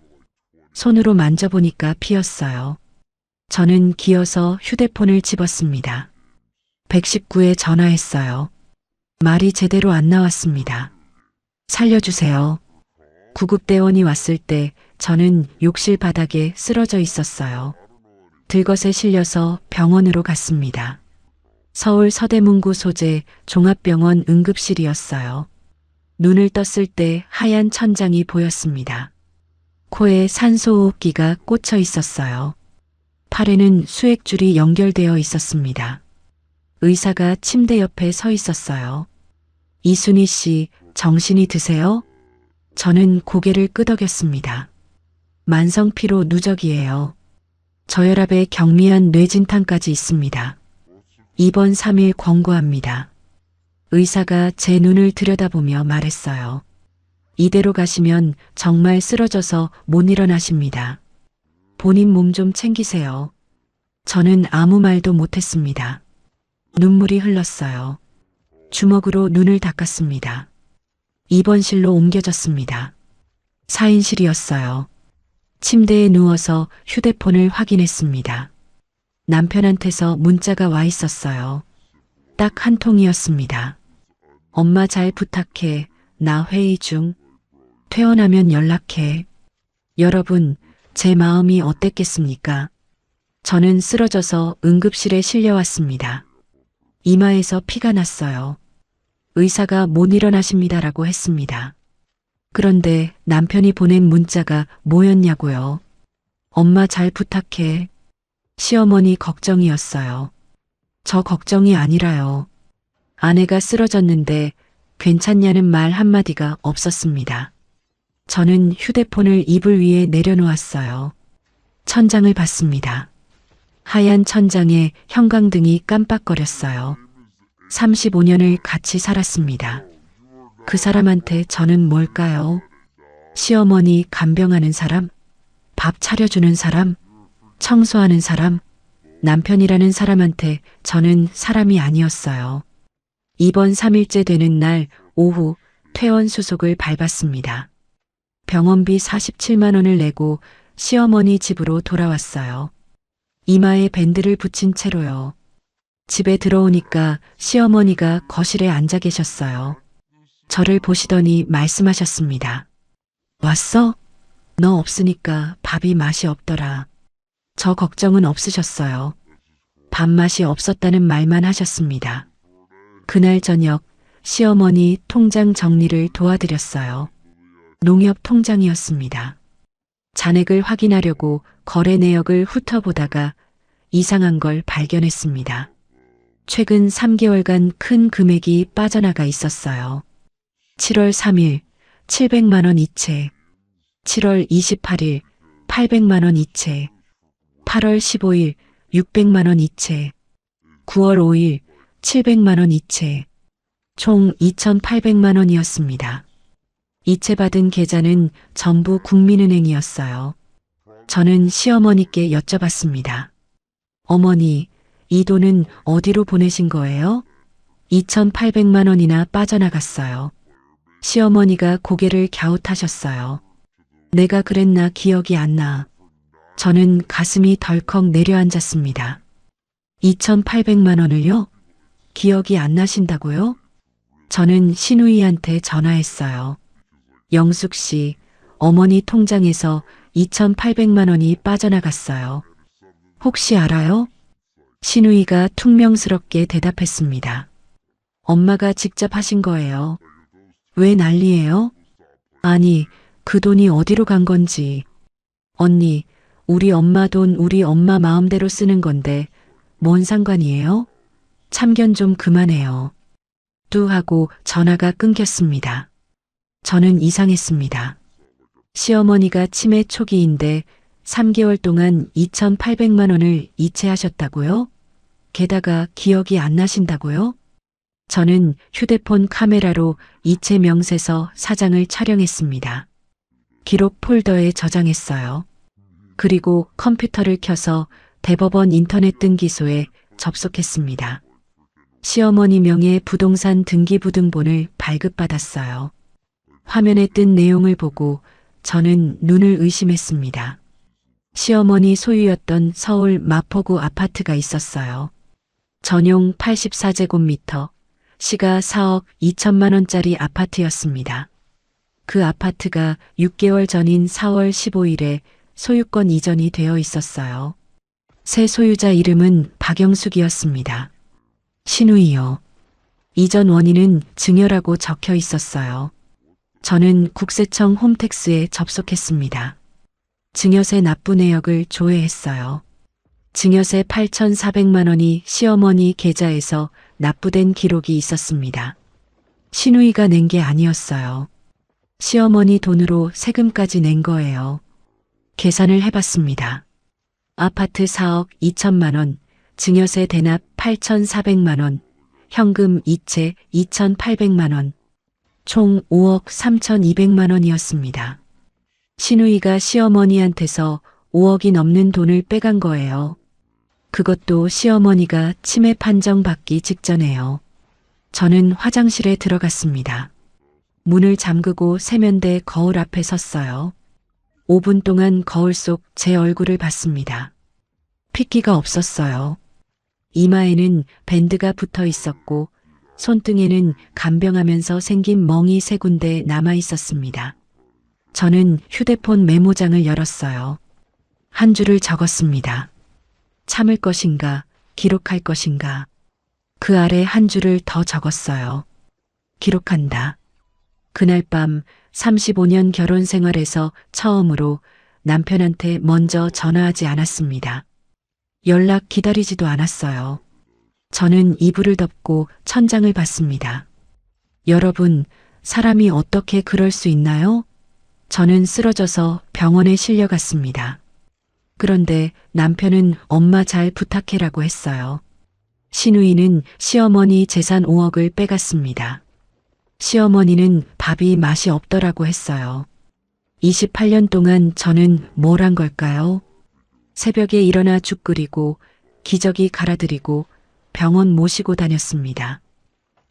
손으로 만져보니까 비었어요. 저는 기어서 휴대폰을 집었습니다. 119에 전화했어요. 말이 제대로 안 나왔습니다. 살려주세요. 구급대원이 왔을 때 저는 욕실 바닥에 쓰러져 있었어요. 들것에 실려서 병원으로 갔습니다. 서울 서대문구 소재 종합병원 응급실이었어요. 눈을 떴을 때 하얀 천장이 보였습니다. 코에 산소호흡기가 꽂혀 있었어요. 팔에는 수액줄이 연결되어 있었습니다. 의사가 침대 옆에 서 있었어요. 이순희 씨, 정신이 드세요? 저는 고개를 끄덕였습니다. 만성피로 누적이에요. 저혈압에 경미한 뇌진탕까지 있습니다. 입원 3일 권고합니다. 의사가 제 눈을 들여다보며 말했어요. 이대로 가시면 정말 쓰러져서 못 일어나십니다. 본인 몸 좀 챙기세요. 저는 아무 말도 못했습니다. 눈물이 흘렀어요. 주먹으로 눈을 닦았습니다. 입원실로 옮겨졌습니다. 4인실이었어요. 침대에 누워서 휴대폰을 확인했습니다. 남편한테서 문자가 와 있었어요. 딱 한 통이었습니다. 엄마 잘 부탁해. 나 회의 중. 퇴원하면 연락해. 여러분, 제 마음이 어땠겠습니까? 저는 쓰러져서 응급실에 실려왔습니다. 이마에서 피가 났어요. 의사가 못 일어나십니다라고 했습니다. 그런데 남편이 보낸 문자가 뭐였냐고요. 엄마 잘 부탁해. 시어머니 걱정이었어요. 저 걱정이 아니라요. 아내가 쓰러졌는데 괜찮냐는 말 한마디가 없었습니다. 저는 휴대폰을 이불 위에 내려놓았어요. 천장을 봤습니다. 하얀 천장에 형광등이 깜빡거렸어요. 35년을 같이 살았습니다. 그 사람한테 저는 뭘까요? 시어머니 간병하는 사람? 밥 차려주는 사람? 청소하는 사람? 남편이라는 사람한테 저는 사람이 아니었어요. 입원 3일째 되는 날 오후 퇴원 수속을 밟았습니다. 병원비 47만 원을 내고 시어머니 집으로 돌아왔어요. 이마에 밴드를 붙인 채로요. 집에 들어오니까 시어머니가 거실에 앉아 계셨어요. 저를 보시더니 말씀하셨습니다. 왔어? 너 없으니까 밥이 맛이 없더라. 저 걱정은 없으셨어요. 밥맛이 없었다는 말만 하셨습니다. 그날 저녁 시어머니 통장 정리를 도와드렸어요. 농협 통장이었습니다. 잔액을 확인하려고 거래 내역을 훑어보다가 이상한 걸 발견했습니다. 최근 3개월간 큰 금액이 빠져나가 있었어요. 7월 3일 700만 원 이체, 7월 28일 800만 원 이체, 8월 15일 600만 원 이체, 9월 5일 700만 원 이체, 총 2,800만 원이었습니다. 이체받은 계좌는 전부 국민은행이었어요. 저는 시어머니께 여쭤봤습니다. 어머니, 이 돈은 어디로 보내신 거예요? 2,800만 원이나 빠져나갔어요. 시어머니가 고개를 갸웃하셨어요. 내가 그랬나 기억이 안 나. 저는 가슴이 덜컥 내려앉았습니다. 2,800만 원을요? 기억이 안 나신다고요? 저는 신우이한테 전화했어요. 영숙 씨, 어머니 통장에서 2,800만 원이 빠져나갔어요. 혹시 알아요? 신우이가 퉁명스럽게 대답했습니다. 엄마가 직접 하신 거예요. 왜 난리예요? 아니, 그 돈이 어디로 간 건지. 언니, 우리 엄마 돈 우리 엄마 마음대로 쓰는 건데 뭔 상관이에요? 참견 좀 그만해요. 뚜 하고 전화가 끊겼습니다. 저는 이상했습니다. 시어머니가 치매 초기인데 3개월 동안 2,800만 원을 이체하셨다고요? 게다가 기억이 안 나신다고요? 저는 휴대폰 카메라로 이체 명세서 사장을 촬영했습니다. 기록 폴더에 저장했어요. 그리고 컴퓨터를 켜서 대법원 인터넷 등기소에 접속했습니다. 시어머니 명의 부동산 등기부등본을 발급받았어요. 화면에 뜬 내용을 보고 저는 눈을 의심했습니다. 시어머니 소유였던 서울 마포구 아파트가 있었어요. 전용 84제곱미터, 시가 4억 2천만 원짜리 아파트였습니다. 그 아파트가 6개월 전인 4월 15일에 소유권 이전이 되어 있었어요. 새 소유자 이름은 박영숙이었습니다. 신우이요. 이전 원인은 증여라고 적혀 있었어요. 저는 국세청 홈택스에 접속했습니다. 증여세 납부 내역을 조회했어요. 증여세 8,400만 원이 시어머니 계좌에서 납부된 기록이 있었습니다. 신우이가 낸 게 아니었어요. 시어머니 돈으로 세금까지 낸 거예요. 계산을 해봤습니다. 아파트 4억 2천만 원, 증여세 대납 8,400만 원, 현금 이체 2,800만 원, 총 5억 3,200만 원이었습니다. 신우이가 시어머니한테서 5억이 넘는 돈을 빼간 거예요. 그것도 시어머니가 치매 판정 받기 직전에요. 저는 화장실에 들어갔습니다. 문을 잠그고 세면대 거울 앞에 섰어요. 5분 동안 거울 속 제 얼굴을 봤습니다. 핏기가 없었어요. 이마에는 밴드가 붙어 있었고 손등에는 간병하면서 생긴 멍이 3군데 남아 있었습니다. 저는 휴대폰 메모장을 열었어요. 한 줄을 적었습니다. 참을 것인가, 기록할 것인가. 그 아래 한 줄을 더 적었어요. 기록한다. 그날 밤 35년 결혼 생활에서 처음으로 남편한테 먼저 전화하지 않았습니다. 연락 기다리지도 않았어요. 저는 이불을 덮고 천장을 봤습니다. 여러분, 사람이 어떻게 그럴 수 있나요? 저는 쓰러져서 병원에 실려갔습니다. 그런데 남편은 엄마 잘 부탁해라고 했어요. 신우이는 시어머니 재산 5억을 빼갔습니다. 시어머니는 밥이 맛이 없더라고 했어요. 28년 동안 저는 뭘 한 걸까요? 새벽에 일어나 죽 끓이고 기저귀 갈아드리고 병원 모시고 다녔습니다.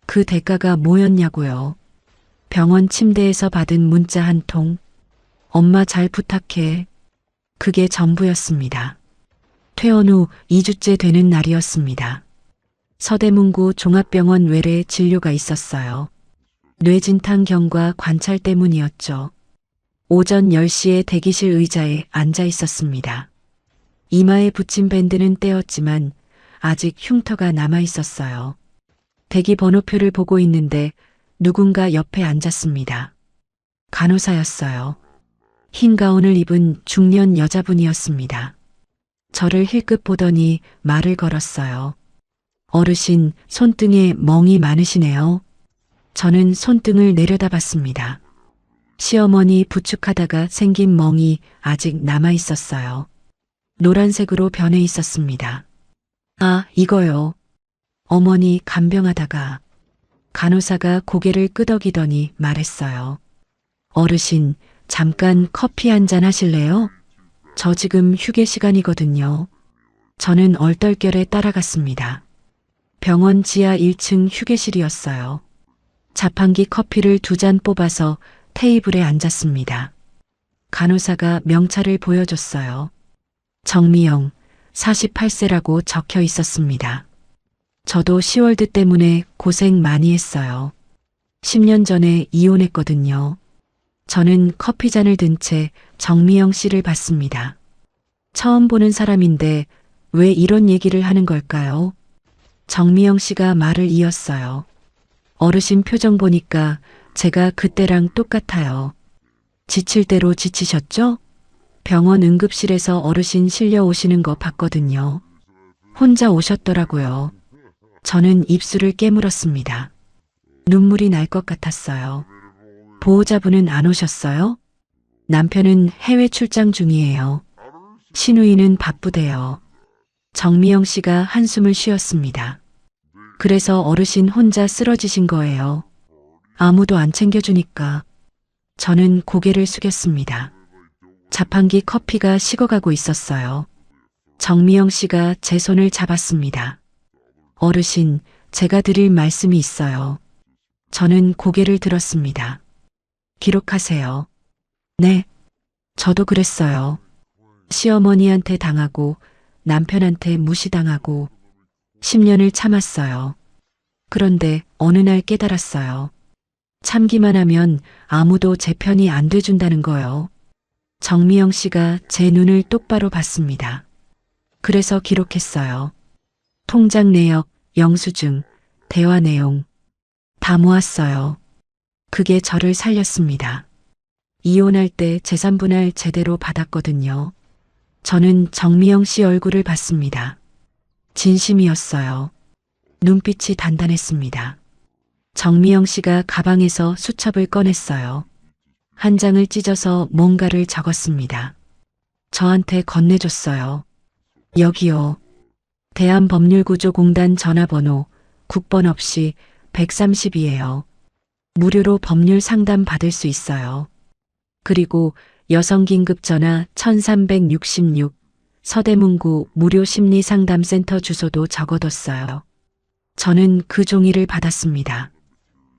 그 대가가 뭐였냐고요. 병원 침대에서 받은 문자 한 통. 엄마 잘 부탁해. 그게 전부였습니다. 퇴원 후 2주째 되는 날이었습니다. 서대문구 종합병원 외래 진료가 있었어요. 뇌진탕 경과 관찰 때문이었죠. 오전 10시에 대기실 의자에 앉아 있었습니다. 이마에 붙인 밴드는 떼었지만 아직 흉터가 남아 있었어요. 대기 번호표를 보고 있는데 누군가 옆에 앉았습니다. 간호사였어요. 흰 가운을 입은 중년 여자분이었습니다. 저를 힐끗 보더니 말을 걸었어요. 어르신, 손등에 멍이 많으시네요. 저는 손등을 내려다봤습니다. 시어머니 부축하다가 생긴 멍이 아직 남아 있었어요. 노란색으로 변해 있었습니다. 아, 이거요. 어머니 간병하다가. 간호사가 고개를 끄덕이더니 말했어요. 어르신, 잠깐 커피 한 잔 하실래요? 저 지금 휴게 시간이거든요. 저는 얼떨결에 따라갔습니다. 병원 지하 1층 휴게실이었어요. 자판기 커피를 2잔 뽑아서 테이블에 앉았습니다. 간호사가 명찰을 보여줬어요. 정미영, 48세라고 적혀 있었습니다. 저도 시월드 때문에 고생 많이 했어요. 10년 전에 이혼했거든요. 저는 커피잔을 든 채 정미영 씨를 봤습니다. 처음 보는 사람인데 왜 이런 얘기를 하는 걸까요? 정미영 씨가 말을 이었어요. 어르신 표정 보니까 제가 그때랑 똑같아요. 지칠 대로 지치셨죠? 병원 응급실에서 어르신 실려 오시는 거 봤거든요. 혼자 오셨더라고요. 저는 입술을 깨물었습니다. 눈물이 날 것 같았어요. 보호자분은 안 오셨어요? 남편은 해외 출장 중이에요. 신우이는 바쁘대요. 정미영 씨가 한숨을 쉬었습니다. 그래서 어르신 혼자 쓰러지신 거예요. 아무도 안 챙겨주니까. 저는 고개를 숙였습니다. 자판기 커피가 식어가고 있었어요. 정미영 씨가 제 손을 잡았습니다. 어르신, 제가 드릴 말씀이 있어요. 저는 고개를 들었습니다. 기록하세요. 네, 저도 그랬어요. 시어머니한테 당하고 남편한테 무시당하고 10년을 참았어요. 그런데 어느 날 깨달았어요. 참기만 하면 아무도 제 편이 안 돼준다는 거요. 정미영 씨가 제 눈을 똑바로 봤습니다. 그래서 기록했어요. 통장 내역, 영수증, 대화 내용 다 모았어요. 그게 저를 살렸습니다. 이혼할 때 재산분할 제대로 받았거든요. 저는 정미영 씨 얼굴을 봤습니다. 진심이었어요. 눈빛이 단단했습니다. 정미영 씨가 가방에서 수첩을 꺼냈어요. 한 장을 찢어서 뭔가를 적었습니다. 저한테 건네줬어요. 여기요. 대한법률구조공단 전화번호 국번 없이 130이에요. 무료로 법률 상담 받을 수 있어요. 그리고 여성긴급전화 1366 서대문구 무료심리상담센터 주소도 적어뒀어요. 저는 그 종이를 받았습니다.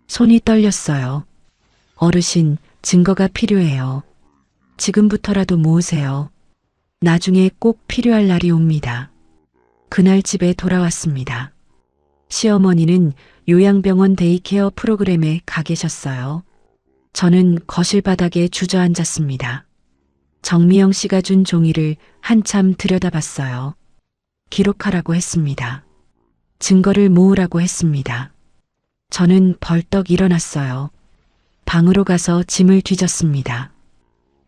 손이 떨렸어요. 어르신, 증거가 필요해요. 지금부터라도 모으세요. 나중에 꼭 필요할 날이 옵니다. 그날 집에 돌아왔습니다. 시어머니는 요양병원 데이케어 프로그램에 가 계셨어요. 저는 거실 바닥에 주저앉았습니다. 정미영 씨가 준 종이를 한참 들여다봤어요. 기록하라고 했습니다. 증거를 모으라고 했습니다. 저는 벌떡 일어났어요. 방으로 가서 짐을 뒤졌습니다.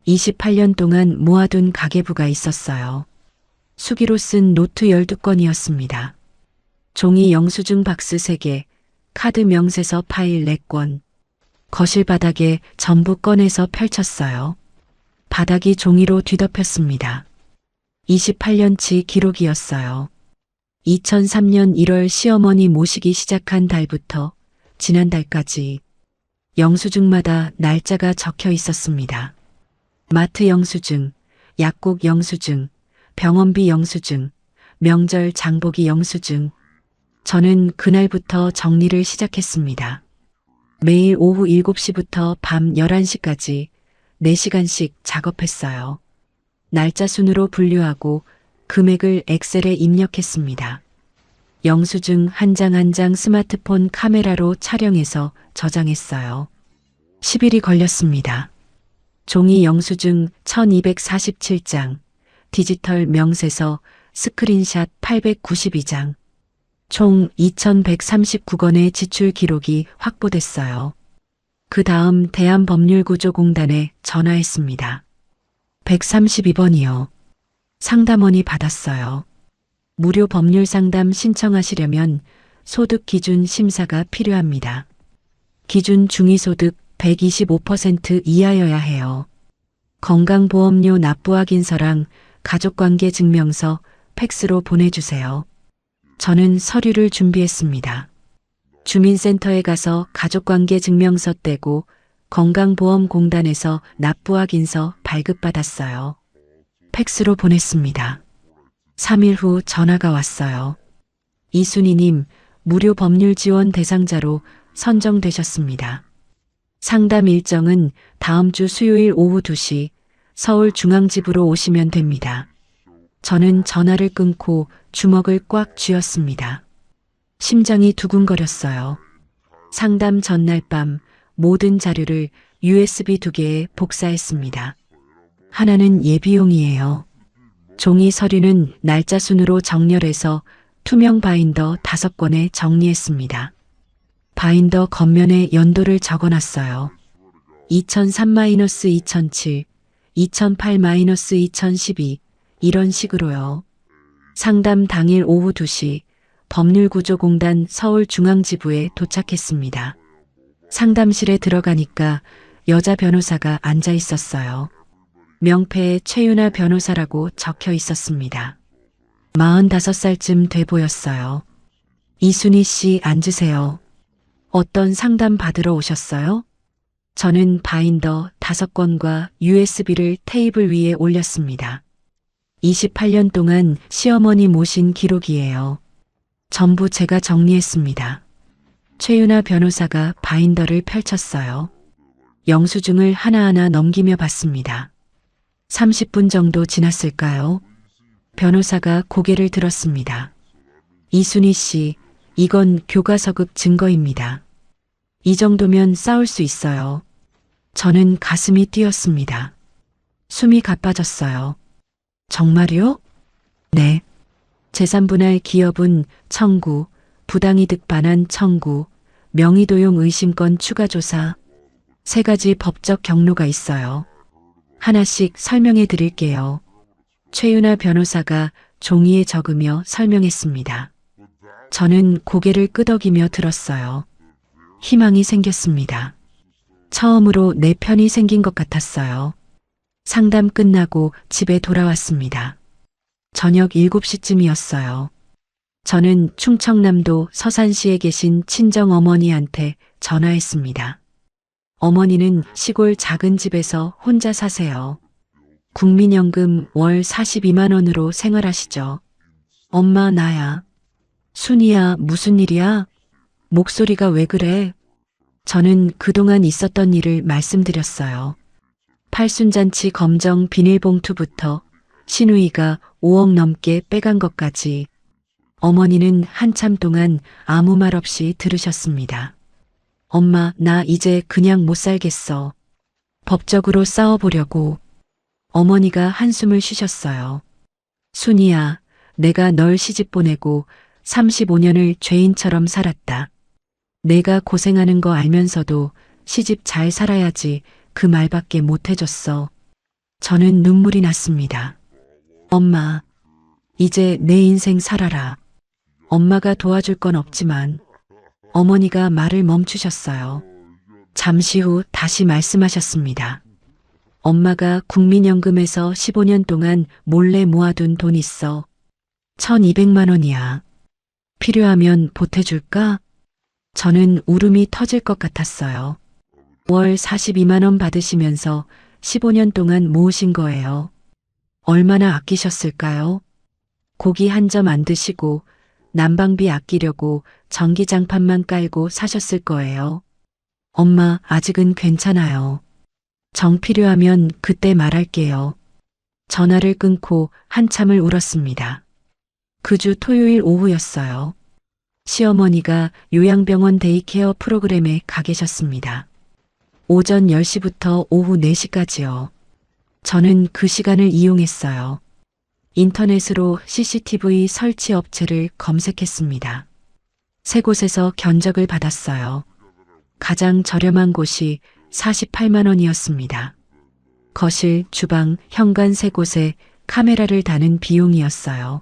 28년 동안 모아둔 가계부가 있었어요. 수기로 쓴 노트 12건이었습니다. 종이 영수증 박스 3개, 카드 명세서 파일 4권. 거실 바닥에 전부 꺼내서 펼쳤어요. 바닥이 종이로 뒤덮였습니다. 28년치 기록이었어요. 2003년 1월 시어머니 모시기 시작한 달부터 지난달까지 영수증마다 날짜가 적혀 있었습니다. 마트 영수증, 약국 영수증, 병원비 영수증, 명절 장보기 영수증. 저는 그날부터 정리를 시작했습니다. 매일 오후 7시부터 밤 11시까지 4시간씩 작업했어요. 날짜 순으로 분류하고 금액을 엑셀에 입력했습니다. 영수증 한 장 한 장 스마트폰 카메라로 촬영해서 저장했어요. 10일이 걸렸습니다. 종이 영수증 1247장, 디지털 명세서 스크린샷 892장, 총 2139건의 지출 기록이 확보됐어요. 그 다음 대한법률구조공단에 전화했습니다. 132번이요. 상담원이 받았어요. 무료 법률 상담 신청하시려면 소득 기준 심사가 필요합니다. 기준 중위소득 125% 이하여야 해요. 건강보험료 납부 확인서랑 가족관계 증명서 팩스로 보내주세요. 저는 서류를 준비했습니다. 주민센터에 가서 가족관계 증명서 떼고 건강보험공단에서 납부 확인서 발급받았어요. 팩스로 보냈습니다. 3일 후 전화가 왔어요. 이순희님, 무료 법률 지원 대상자로 선정되셨습니다. 상담 일정은 다음 주 수요일 오후 2시 서울중앙지부로 오시면 됩니다. 저는 전화를 끊고 주먹을 꽉 쥐었습니다. 심장이 두근거렸어요. 상담 전날 밤 모든 자료를 USB 2개에 복사했습니다. 하나는 예비용이에요. 종이 서류는 날짜 순으로 정렬해서 투명 바인더 5권에 정리했습니다. 바인더 겉면에 연도를 적어놨어요. 2003-2007, 2008-2012 이런 식으로요. 상담 당일 오후 2시 법률구조공단 서울중앙지부에 도착했습니다. 상담실에 들어가니까 여자 변호사가 앉아 있었어요. 명패에 최윤아 변호사라고 적혀 있었습니다. 45살쯤 돼 보였어요. 이순희 씨 앉으세요. 어떤 상담 받으러 오셨어요? 저는 바인더 5권과 USB를 테이블 위에 올렸습니다. 28년 동안 시어머니 모신 기록이에요. 전부 제가 정리했습니다. 최윤아 변호사가 바인더를 펼쳤어요. 영수증을 하나하나 넘기며 봤습니다. 30분 정도 지났을까요? 변호사가 고개를 들었습니다. 이순희 씨, 이건 교과서급 증거입니다. 이 정도면 싸울 수 있어요. 저는 가슴이 뛰었습니다. 숨이 가빠졌어요. 정말요? 네. 재산분할 기여분 청구, 부당이득 반환 청구, 명의도용 의심건 추가 조사, 3가지 법적 경로가 있어요. 하나씩 설명해 드릴게요. 최윤아 변호사가 종이에 적으며 설명했습니다. 저는 고개를 끄덕이며 들었어요. 희망이 생겼습니다. 처음으로 내 편이 생긴 것 같았어요. 상담 끝나고 집에 돌아왔습니다. 저녁 7시쯤이었어요. 저는 충청남도 서산시에 계신 친정어머니한테 전화했습니다. 어머니는 시골 작은 집에서 혼자 사세요. 국민연금 월 42만 원으로 생활하시죠. 엄마, 나야. 순이야, 무슨 일이야? 목소리가 왜 그래? 저는 그동안 있었던 일을 말씀드렸어요. 팔순잔치 검정 비닐봉투부터 시누이가 5억 넘게 빼간 것까지. 어머니는 한참 동안 아무 말 없이 들으셨습니다. 엄마, 나 이제 그냥 못 살겠어. 법적으로 싸워보려고. 어머니가 한숨을 쉬셨어요. 순이야, 내가 널 시집 보내고 35년을 죄인처럼 살았다. 내가 고생하는 거 알면서도 시집 잘 살아야지 그 말밖에 못 해줬어. 저는 눈물이 났습니다. 엄마, 이제 내 인생 살아라. 엄마가 도와줄 건 없지만. 어머니가 말을 멈추셨어요. 잠시 후 다시 말씀하셨습니다. 엄마가 국민연금에서 15년 동안 몰래 모아둔 돈 있어. 1200만 원이야. 필요하면 보태줄까? 저는 울음이 터질 것 같았어요. 월 42만 원 받으시면서 15년 동안 모으신 거예요. 얼마나 아끼셨을까요? 고기 한 점 안 드시고 난방비 아끼려고 전기장판만 깔고 사셨을 거예요. 엄마, 아직은 괜찮아요. 정 필요하면 그때 말할게요. 전화를 끊고 한참을 울었습니다. 그 주 토요일 오후였어요. 시어머니가 요양병원 데이케어 프로그램에 가 계셨습니다. 오전 10시부터 오후 4시까지요. 저는 그 시간을 이용했어요. 인터넷으로 CCTV 설치 업체를 검색했습니다. 3곳에서 견적을 받았어요. 가장 저렴한 곳이 48만 원이었습니다. 거실, 주방, 현관 3곳에 카메라를 다는 비용이었어요.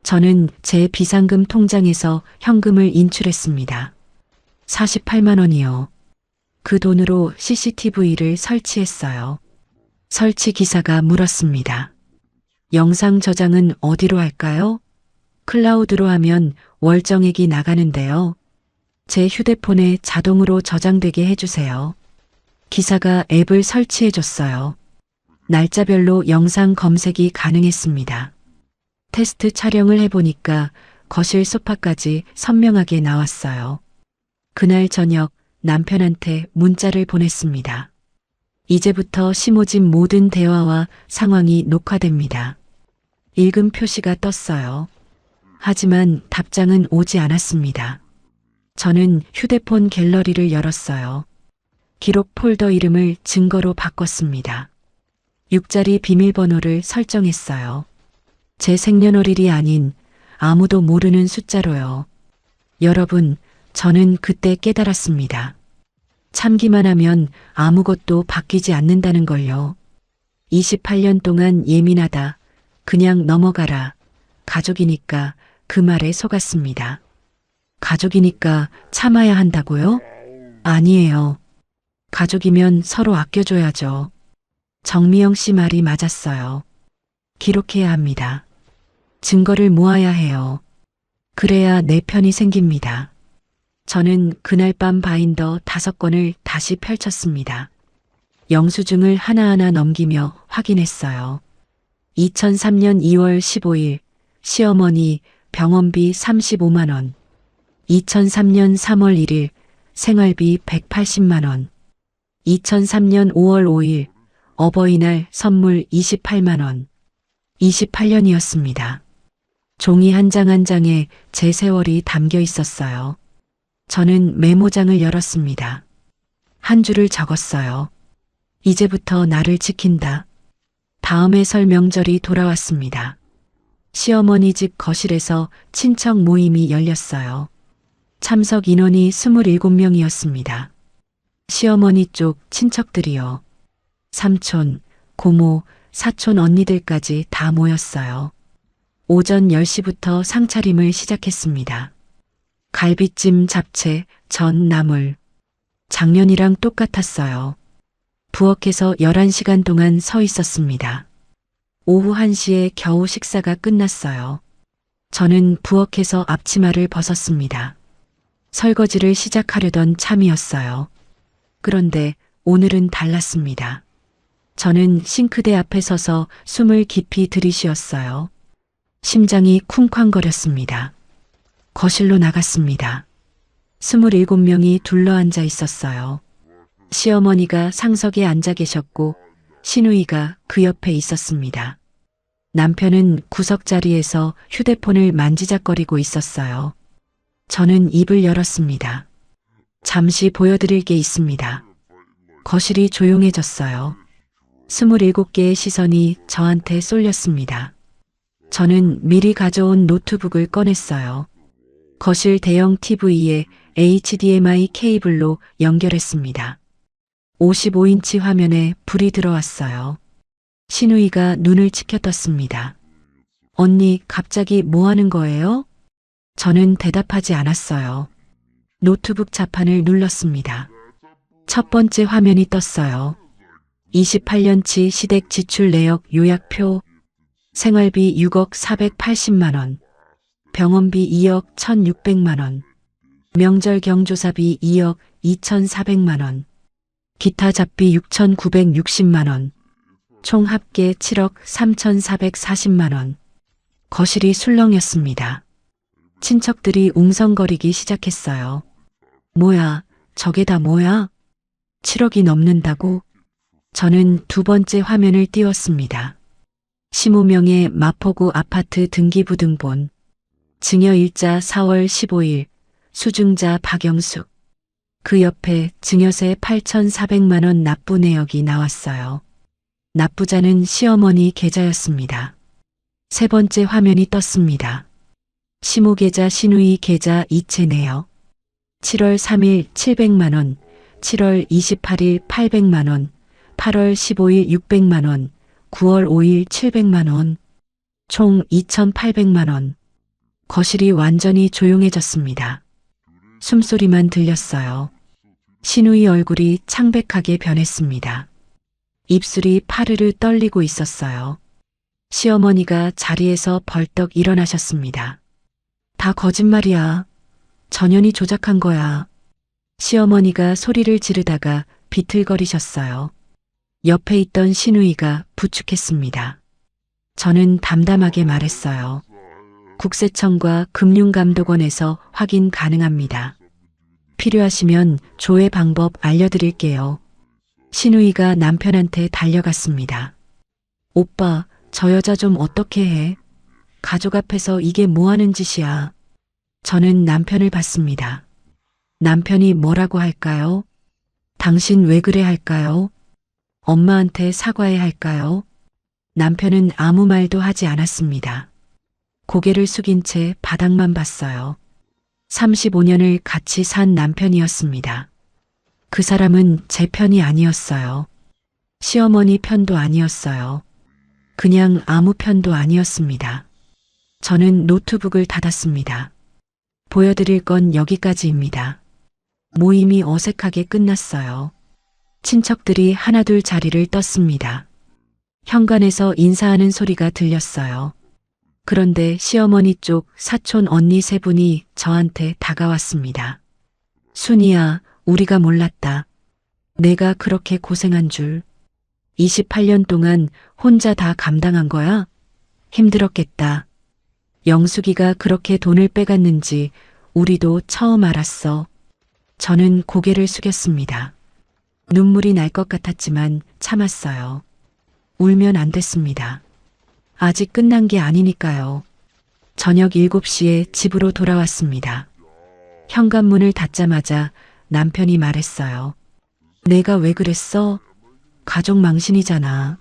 저는 제 비상금 통장에서 현금을 인출했습니다. 48만 원이요. 그 돈으로 CCTV를 설치했어요. 설치 기사가 물었습니다. 영상 저장은 어디로 할까요? 클라우드로 하면 월정액이 나가는데요. 제 휴대폰에 자동으로 저장되게 해주세요. 기사가 앱을 설치해줬어요. 날짜별로 영상 검색이 가능했습니다. 테스트 촬영을 해보니까 거실 소파까지 선명하게 나왔어요. 그날 저녁 남편한테 문자를 보냈습니다. 이제부터 심오진 모든 대화와 상황이 녹화됩니다. 읽음 표시가 떴어요. 하지만 답장은 오지 않았습니다. 저는 휴대폰 갤러리를 열었어요. 기록 폴더 이름을 증거로 바꿨습니다. 6자리 비밀번호를 설정했어요. 제 생년월일이 아닌 아무도 모르는 숫자로요. 여러분, 저는 그때 깨달았습니다. 참기만 하면 아무것도 바뀌지 않는다는 걸요. 28년 동안 예민하다. 그냥 넘어가라. 가족이니까 그 말에 속았습니다. 가족이니까 참아야 한다고요? 아니에요. 가족이면 서로 아껴줘야죠. 정미영 씨 말이 맞았어요. 기록해야 합니다. 증거를 모아야 해요. 그래야 내 편이 생깁니다. 저는 그날 밤 바인더 5권을 다시 펼쳤습니다. 영수증을 하나하나 넘기며 확인했어요. 2003년 2월 15일 시어머니 병원비 35만 원. 2003년 3월 1일 생활비 180만 원. 2003년 5월 5일 어버이날 선물 28만 원. 28년이었습니다. 종이 한 장 한 장에 제 세월이 담겨 있었어요. 저는 메모장을 열었습니다. 한 줄을 적었어요. 이제부터 나를 지킨다. 다음에 설 명절이 돌아왔습니다. 시어머니 집 거실에서 친척 모임이 열렸어요. 참석 인원이 27명이었습니다. 시어머니 쪽 친척들이요. 삼촌, 고모, 사촌 언니들까지 다 모였어요. 오전 10시부터 상차림을 시작했습니다. 갈비찜, 잡채, 전, 나물. 작년이랑 똑같았어요. 부엌에서 11시간 동안 서 있었습니다. 오후 1시에 겨우 식사가 끝났어요. 저는 부엌에서 앞치마를 벗었습니다. 설거지를 시작하려던 참이었어요. 그런데 오늘은 달랐습니다. 저는 싱크대 앞에 서서 숨을 깊이 들이쉬었어요. 심장이 쿵쾅거렸습니다. 거실로 나갔습니다. 27명이 둘러앉아 있었어요. 시어머니가 상석에 앉아 계셨고 시누이가 그 옆에 있었습니다. 남편은 구석 자리에서 휴대폰을 만지작거리고 있었어요. 저는 입을 열었습니다. 잠시 보여드릴 게 있습니다. 거실이 조용해졌어요. 27개의 시선이 저한테 쏠렸습니다. 저는 미리 가져온 노트북을 꺼냈어요. 거실 대형 TV에 HDMI 케이블로 연결했습니다. 55인치 화면에 불이 들어왔어요. 시누이가 눈을 치켜떴습니다. 언니, 갑자기 뭐 하는 거예요? 저는 대답하지 않았어요. 노트북 자판을 눌렀습니다. 첫 번째 화면이 떴어요. 28년치 시댁 지출 내역 요약표. 생활비 6억 480만 원. 병원비 2억 1,600만 원. 명절 경조사비 2억 2,400만 원. 기타 잡비 6,960만 원. 총 합계 7억 3,440만 원. 거실이 술렁였습니다. 친척들이 웅성거리기 시작했어요. 뭐야, 저게 다 뭐야? 7억이 넘는다고? 저는 두 번째 화면을 띄웠습니다. 15명의 마포구 아파트 등기부등본. 증여일자 4월 15일, 수증자 박영숙. 그 옆에 증여세 8,400만 원 납부 내역이 나왔어요. 납부자는 시어머니 계좌였습니다. 세 번째 화면이 떴습니다. 시모 계좌, 시누이 계좌 이체 내역. 7월 3일 700만 원, 7월 28일 800만 원, 8월 15일 600만 원, 9월 5일 700만 원, 총 2,800만 원. 거실이 완전히 조용해졌습니다. 숨소리만 들렸어요. 시누이 얼굴이 창백하게 변했습니다. 입술이 파르르 떨리고 있었어요. 시어머니가 자리에서 벌떡 일어나셨습니다. 다 거짓말이야. 전현이 조작한 거야. 시어머니가 소리를 지르다가 비틀거리셨어요. 옆에 있던 시누이가 부축했습니다. 저는 담담하게 말했어요. 국세청과 금융감독원에서 확인 가능합니다. 필요하시면 조회 방법 알려드릴게요. 시누이가 남편한테 달려갔습니다. 오빠, 저 여자 좀 어떻게 해? 가족 앞에서 이게 뭐 하는 짓이야? 저는 남편을 봤습니다. 남편이 뭐라고 할까요? 당신 왜 그래 할까요? 엄마한테 사과해야 할까요? 남편은 아무 말도 하지 않았습니다. 고개를 숙인 채 바닥만 봤어요. 35년을 같이 산 남편이었습니다. 그 사람은 제 편이 아니었어요. 시어머니 편도 아니었어요. 그냥 아무 편도 아니었습니다. 저는 노트북을 닫았습니다. 보여드릴 건 여기까지입니다. 모임이 어색하게 끝났어요. 친척들이 하나둘 자리를 떴습니다. 현관에서 인사하는 소리가 들렸어요. 그런데 시어머니 쪽 사촌 언니 세 분이 저한테 다가왔습니다. 순이야, 우리가 몰랐다. 내가 그렇게 고생한 줄. 28년 동안 혼자 다 감당한 거야? 힘들었겠다. 영숙이가 그렇게 돈을 빼갔는지 우리도 처음 알았어. 저는 고개를 숙였습니다. 눈물이 날 것 같았지만 참았어요. 울면 안 됐습니다. 아직 끝난 게 아니니까요. 저녁 7시에 집으로 돌아왔습니다. 현관문을 닫자마자 남편이 말했어요. 내가 왜 그랬어? 가족 망신이잖아.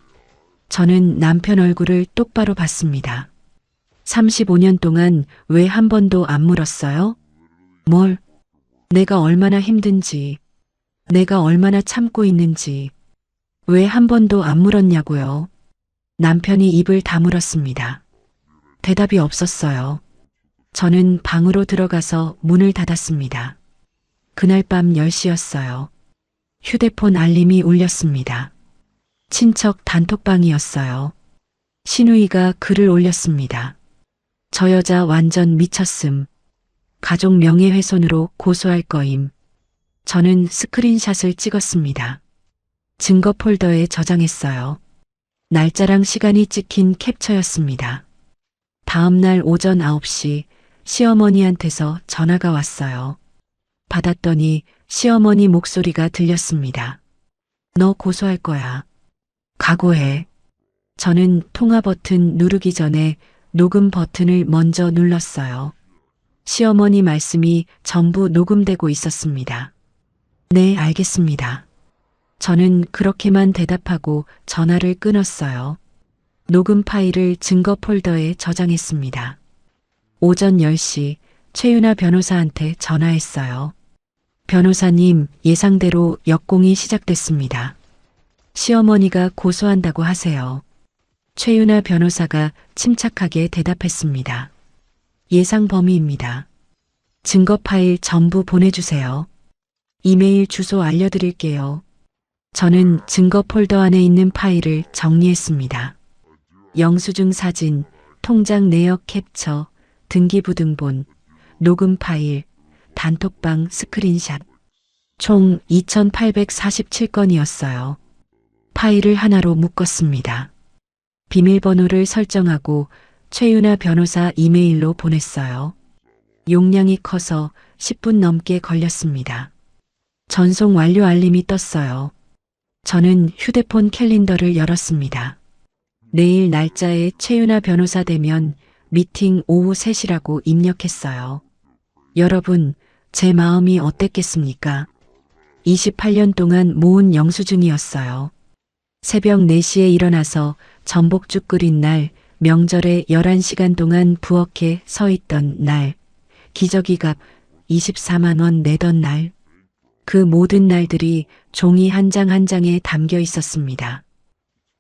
저는 남편 얼굴을 똑바로 봤습니다. 35년 동안 왜 한 번도 안 물었어요? 뭘? 내가 얼마나 힘든지, 내가 얼마나 참고 있는지, 왜 한 번도 안 물었냐고요. 남편이 입을 다물었습니다. 대답이 없었어요. 저는 방으로 들어가서 문을 닫았습니다. 그날 밤 10시였어요. 휴대폰 알림이 울렸습니다. 친척 단톡방이었어요. 신우이가 글을 올렸습니다. 저 여자 완전 미쳤음. 가족 명예훼손으로 고소할 거임. 저는 스크린샷을 찍었습니다. 증거 폴더에 저장했어요. 날짜랑 시간이 찍힌 캡처였습니다. 다음 날 오전 9시 시어머니한테서 전화가 왔어요. 받았더니 시어머니 목소리가 들렸습니다. 너 고소할 거야. 각오해. 저는 통화 버튼 누르기 전에 녹음 버튼을 먼저 눌렀어요. 시어머니 말씀이 전부 녹음되고 있었습니다. 네, 알겠습니다. 저는 그렇게만 대답하고 전화를 끊었어요. 녹음 파일을 증거 폴더에 저장했습니다. 오전 10시 최윤아 변호사한테 전화했어요. 변호사님, 예상대로 역공이 시작됐습니다. 시어머니가 고소한다고 하세요. 최윤아 변호사가 침착하게 대답했습니다. 예상 범위입니다. 증거 파일 전부 보내주세요. 이메일 주소 알려드릴게요. 저는 증거 폴더 안에 있는 파일을 정리했습니다. 영수증 사진, 통장 내역 캡처, 등기부등본, 녹음 파일, 단톡방 스크린샷. 총 2847건이었어요. 파일을 하나로 묶었습니다. 비밀번호를 설정하고 최윤아 변호사 이메일로 보냈어요. 용량이 커서 10분 넘게 걸렸습니다. 전송 완료 알림이 떴어요. 저는 휴대폰 캘린더를 열었습니다. 내일 날짜에 최윤아 변호사 대면 미팅 오후 3시라고 입력했어요. 여러분, 제 마음이 어땠겠습니까? 28년 동안 모은 영수증이었어요. 새벽 4시에 일어나서 전복죽 끓인 날, 명절에 11시간 동안 부엌에 서 있던 날, 기저귀값 24만 원 내던 날, 그 모든 날들이 종이 한 장 한 장에 담겨 있었습니다.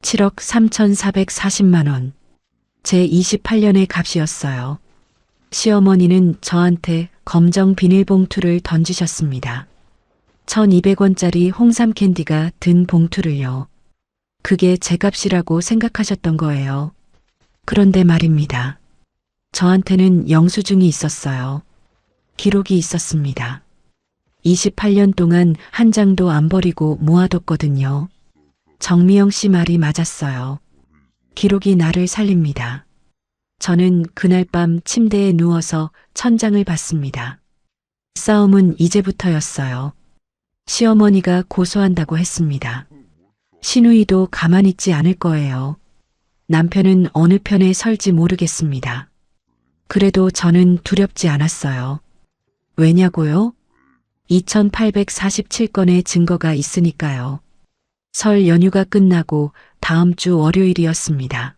7억 3,440만 원. 제 28년의 값이었어요. 시어머니는 저한테 검정 비닐봉투를 던지셨습니다. 1,200원짜리 홍삼 캔디가 든 봉투를요. 그게 제 값이라고 생각하셨던 거예요. 그런데 말입니다. 저한테는 영수증이 있었어요. 기록이 있었습니다. 28년 동안 한 장도 안 버리고 모아뒀거든요. 정미영 씨 말이 맞았어요. 기록이 나를 살립니다. 저는 그날 밤 침대에 누워서 천장을 봤습니다. 싸움은 이제부터였어요. 시어머니가 고소한다고 했습니다. 신우이도 가만히 있지 않을 거예요. 남편은 어느 편에 설지 모르겠습니다. 그래도 저는 두렵지 않았어요. 왜냐고요? 2847건의 증거가 있으니까요. 설 연휴가 끝나고 다음 주 월요일이었습니다.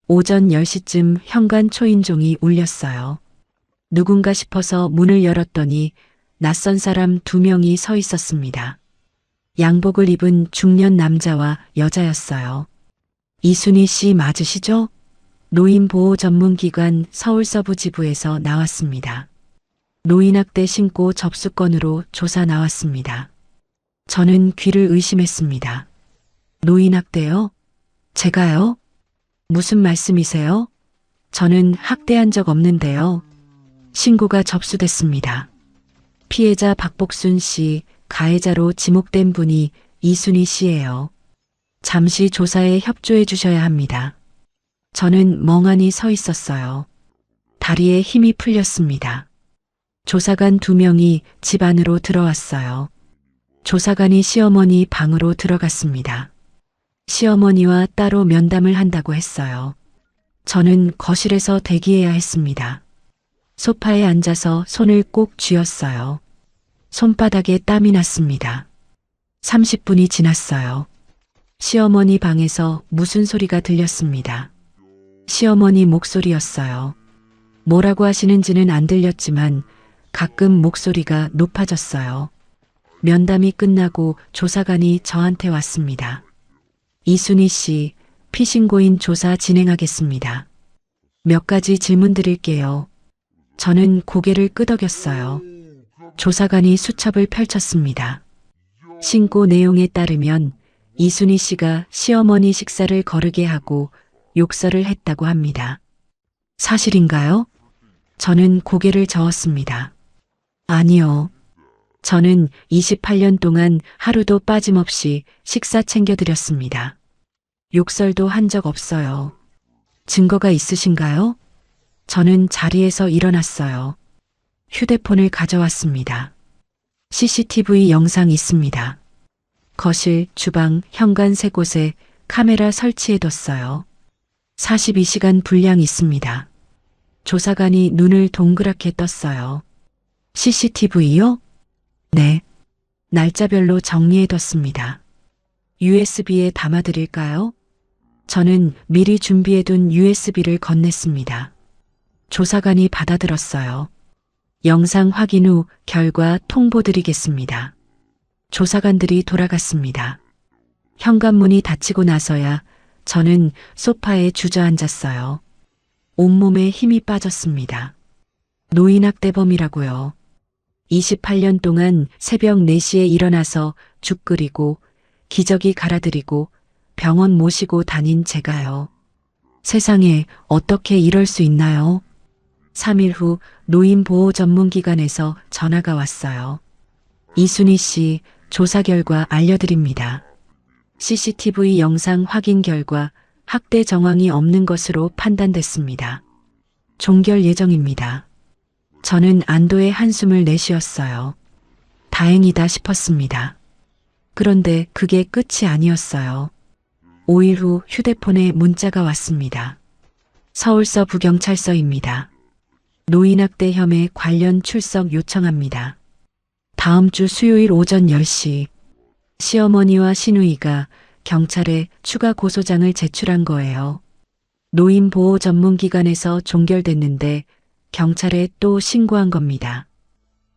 오전 10시쯤 현관 초인종이 울렸어요. 누군가 싶어서 문을 열었더니 낯선 사람 2명이 서 있었습니다. 양복을 입은 중년 남자와 여자였어요. 이순희 씨 맞으시죠? 노인보호전문기관 서울서부지부에서 나왔습니다. 노인학대 신고 접수건으로 조사 나왔습니다. 저는 귀를 의심했습니다. 노인학대요? 제가요? 무슨 말씀이세요? 저는 학대한 적 없는데요. 신고가 접수됐습니다. 피해자 박복순 씨, 가해자로 지목된 분이 이순희 씨예요. 잠시 조사에 협조해 주셔야 합니다. 저는 멍하니 서 있었어요. 다리에 힘이 풀렸습니다. 조사관 2명이 집 안으로 들어왔어요. 조사관이 시어머니 방으로 들어갔습니다. 시어머니와 따로 면담을 한다고 했어요. 저는 거실에서 대기해야 했습니다. 소파에 앉아서 손을 꼭 쥐었어요. 손바닥에 땀이 났습니다. 30분이 지났어요. 시어머니 방에서 무슨 소리가 들렸습니다. 시어머니 목소리였어요. 뭐라고 하시는지는 안 들렸지만 가끔 목소리가 높아졌어요. 면담이 끝나고 조사관이 저한테 왔습니다. 이순희 씨, 피신고인 조사 진행하겠습니다. 몇 가지 질문 드릴게요. 저는 고개를 끄덕였어요. 조사관이 수첩을 펼쳤습니다. 신고 내용에 따르면 이순희 씨가 시어머니 식사를 거르게 하고 욕설을 했다고 합니다. 사실인가요? 저는 고개를 저었습니다. 아니요. 저는 28년 동안 하루도 빠짐없이 식사 챙겨드렸습니다. 욕설도 한 적 없어요. 증거가 있으신가요? 저는 자리에서 일어났어요. 휴대폰을 가져왔습니다. CCTV 영상 있습니다. 거실, 주방, 현관 세 곳에 카메라 설치해뒀어요. 42시간 분량 있습니다. 조사관이 눈을 동그랗게 떴어요. CCTV요? 네. 날짜별로 정리해뒀습니다. USB에 담아드릴까요? 저는 미리 준비해둔 USB를 건넸습니다. 조사관이 받아들었어요. 영상 확인 후 결과 통보드리겠습니다. 조사관들이 돌아갔습니다. 현관문이 닫히고 나서야 저는 소파에 주저앉았어요. 온몸에 힘이 빠졌습니다. 노인학대범이라고요. 28년 동안 새벽 4시에 일어나서 죽 끓이고 기저귀 갈아드리고 병원 모시고 다닌 제가요. 세상에 어떻게 이럴 수 있나요? 3일 후 노인보호전문기관에서 전화가 왔어요. 이순희 씨 조사 결과 알려드립니다. CCTV 영상 확인 결과 학대 정황이 없는 것으로 판단됐습니다. 종결 예정입니다. 저는 안도의 한숨을 내쉬었어요. 다행이다 싶었습니다. 그런데 그게 끝이 아니었어요. 5일 후 휴대폰에 문자가 왔습니다. 서울서 부경찰서입니다. 노인학대 혐의 관련 출석 요청합니다. 다음 주 수요일 오전 10시 시어머니와 시누이가 경찰에 추가 고소장을 제출한 거예요. 노인보호전문기관에서 종결됐는데 경찰에 또 신고한 겁니다.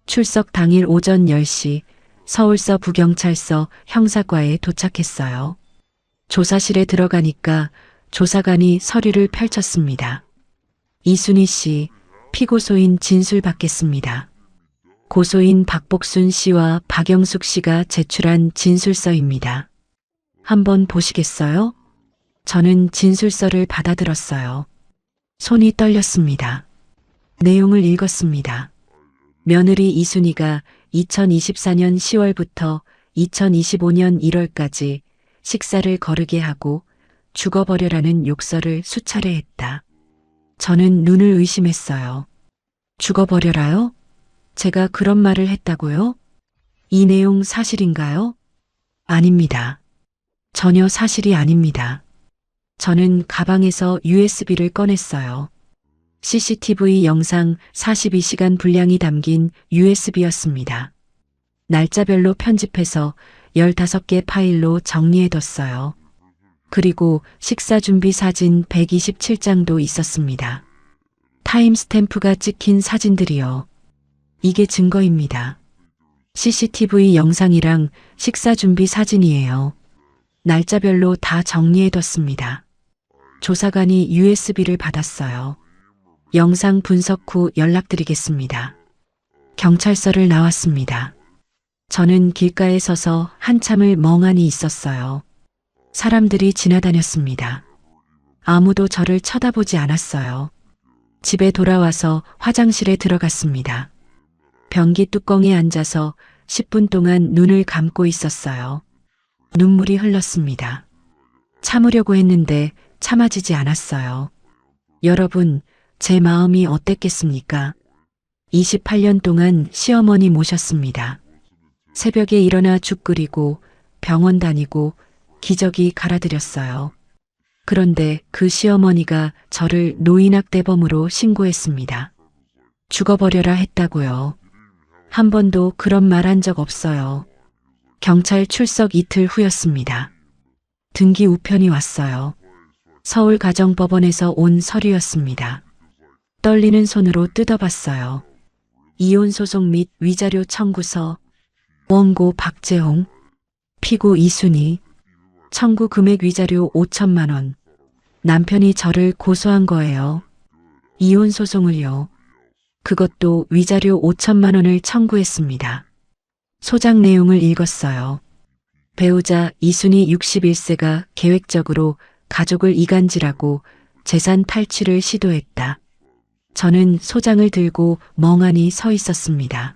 출석 당일 오전 10시 서울서 부경찰서 형사과에 도착했어요. 조사실에 들어가니까 조사관이 서류를 펼쳤습니다. 이순희 씨, 피고소인 진술 받겠습니다. 고소인 박복순 씨와 박영숙 씨가 제출한 진술서입니다. 한번 보시겠어요? 저는 진술서를 받아들었어요. 손이 떨렸습니다. 내용을 읽었습니다. 며느리 이순희가 2024년 10월부터 2025년 1월까지 식사를 거르게 하고 죽어버려라는 욕설을 수차례 했다. 저는 눈을 의심했어요. 죽어버려라요? 제가 그런 말을 했다고요? 이 내용 사실인가요? 아닙니다. 전혀 사실이 아닙니다. 저는 가방에서 USB를 꺼냈어요. CCTV 영상 42시간 분량이 담긴 USB였습니다. 날짜별로 편집해서 15개 파일로 정리해뒀어요. 그리고 식사 준비 사진 127장도 있었습니다. 타임스탬프가 찍힌 사진들이요. 이게 증거입니다. CCTV 영상이랑 식사 준비 사진이에요. 날짜별로 다 정리해뒀습니다. 조사관이 USB를 받았어요. 영상 분석 후 연락드리겠습니다. 경찰서를 나왔습니다. 저는 길가에 서서 한참을 멍하니 있었어요. 사람들이 지나다녔습니다. 아무도 저를 쳐다보지 않았어요. 집에 돌아와서 화장실에 들어갔습니다. 변기 뚜껑에 앉아서 10분 동안 눈을 감고 있었어요. 눈물이 흘렀습니다. 참으려고 했는데 참아지지 않았어요. 여러분, 제 마음이 어땠겠습니까? 28년 동안 시어머니 모셨습니다. 새벽에 일어나 죽 끓이고 병원 다니고 기적이 갈아들였어요. 그런데 그 시어머니가 저를 노인학대범으로 신고했습니다. 죽어버려라 했다고요. 한 번도 그런 말 한 적 없어요. 경찰 출석 이틀 후였습니다. 등기 우편이 왔어요. 서울가정법원에서 온 서류였습니다. 떨리는 손으로 뜯어봤어요. 이혼 소송 및 위자료 청구서, 원고 박재홍, 피고 이순희, 청구 금액 위자료 5천만 원. 남편이 저를 고소한 거예요. 이혼 소송을요. 그것도 위자료 5천만 원을 청구했습니다. 소장 내용을 읽었어요. 배우자 이순희 61세가 계획적으로 가족을 이간질하고 재산 탈취를 시도했다. 저는 소장을 들고 멍하니 서 있었습니다.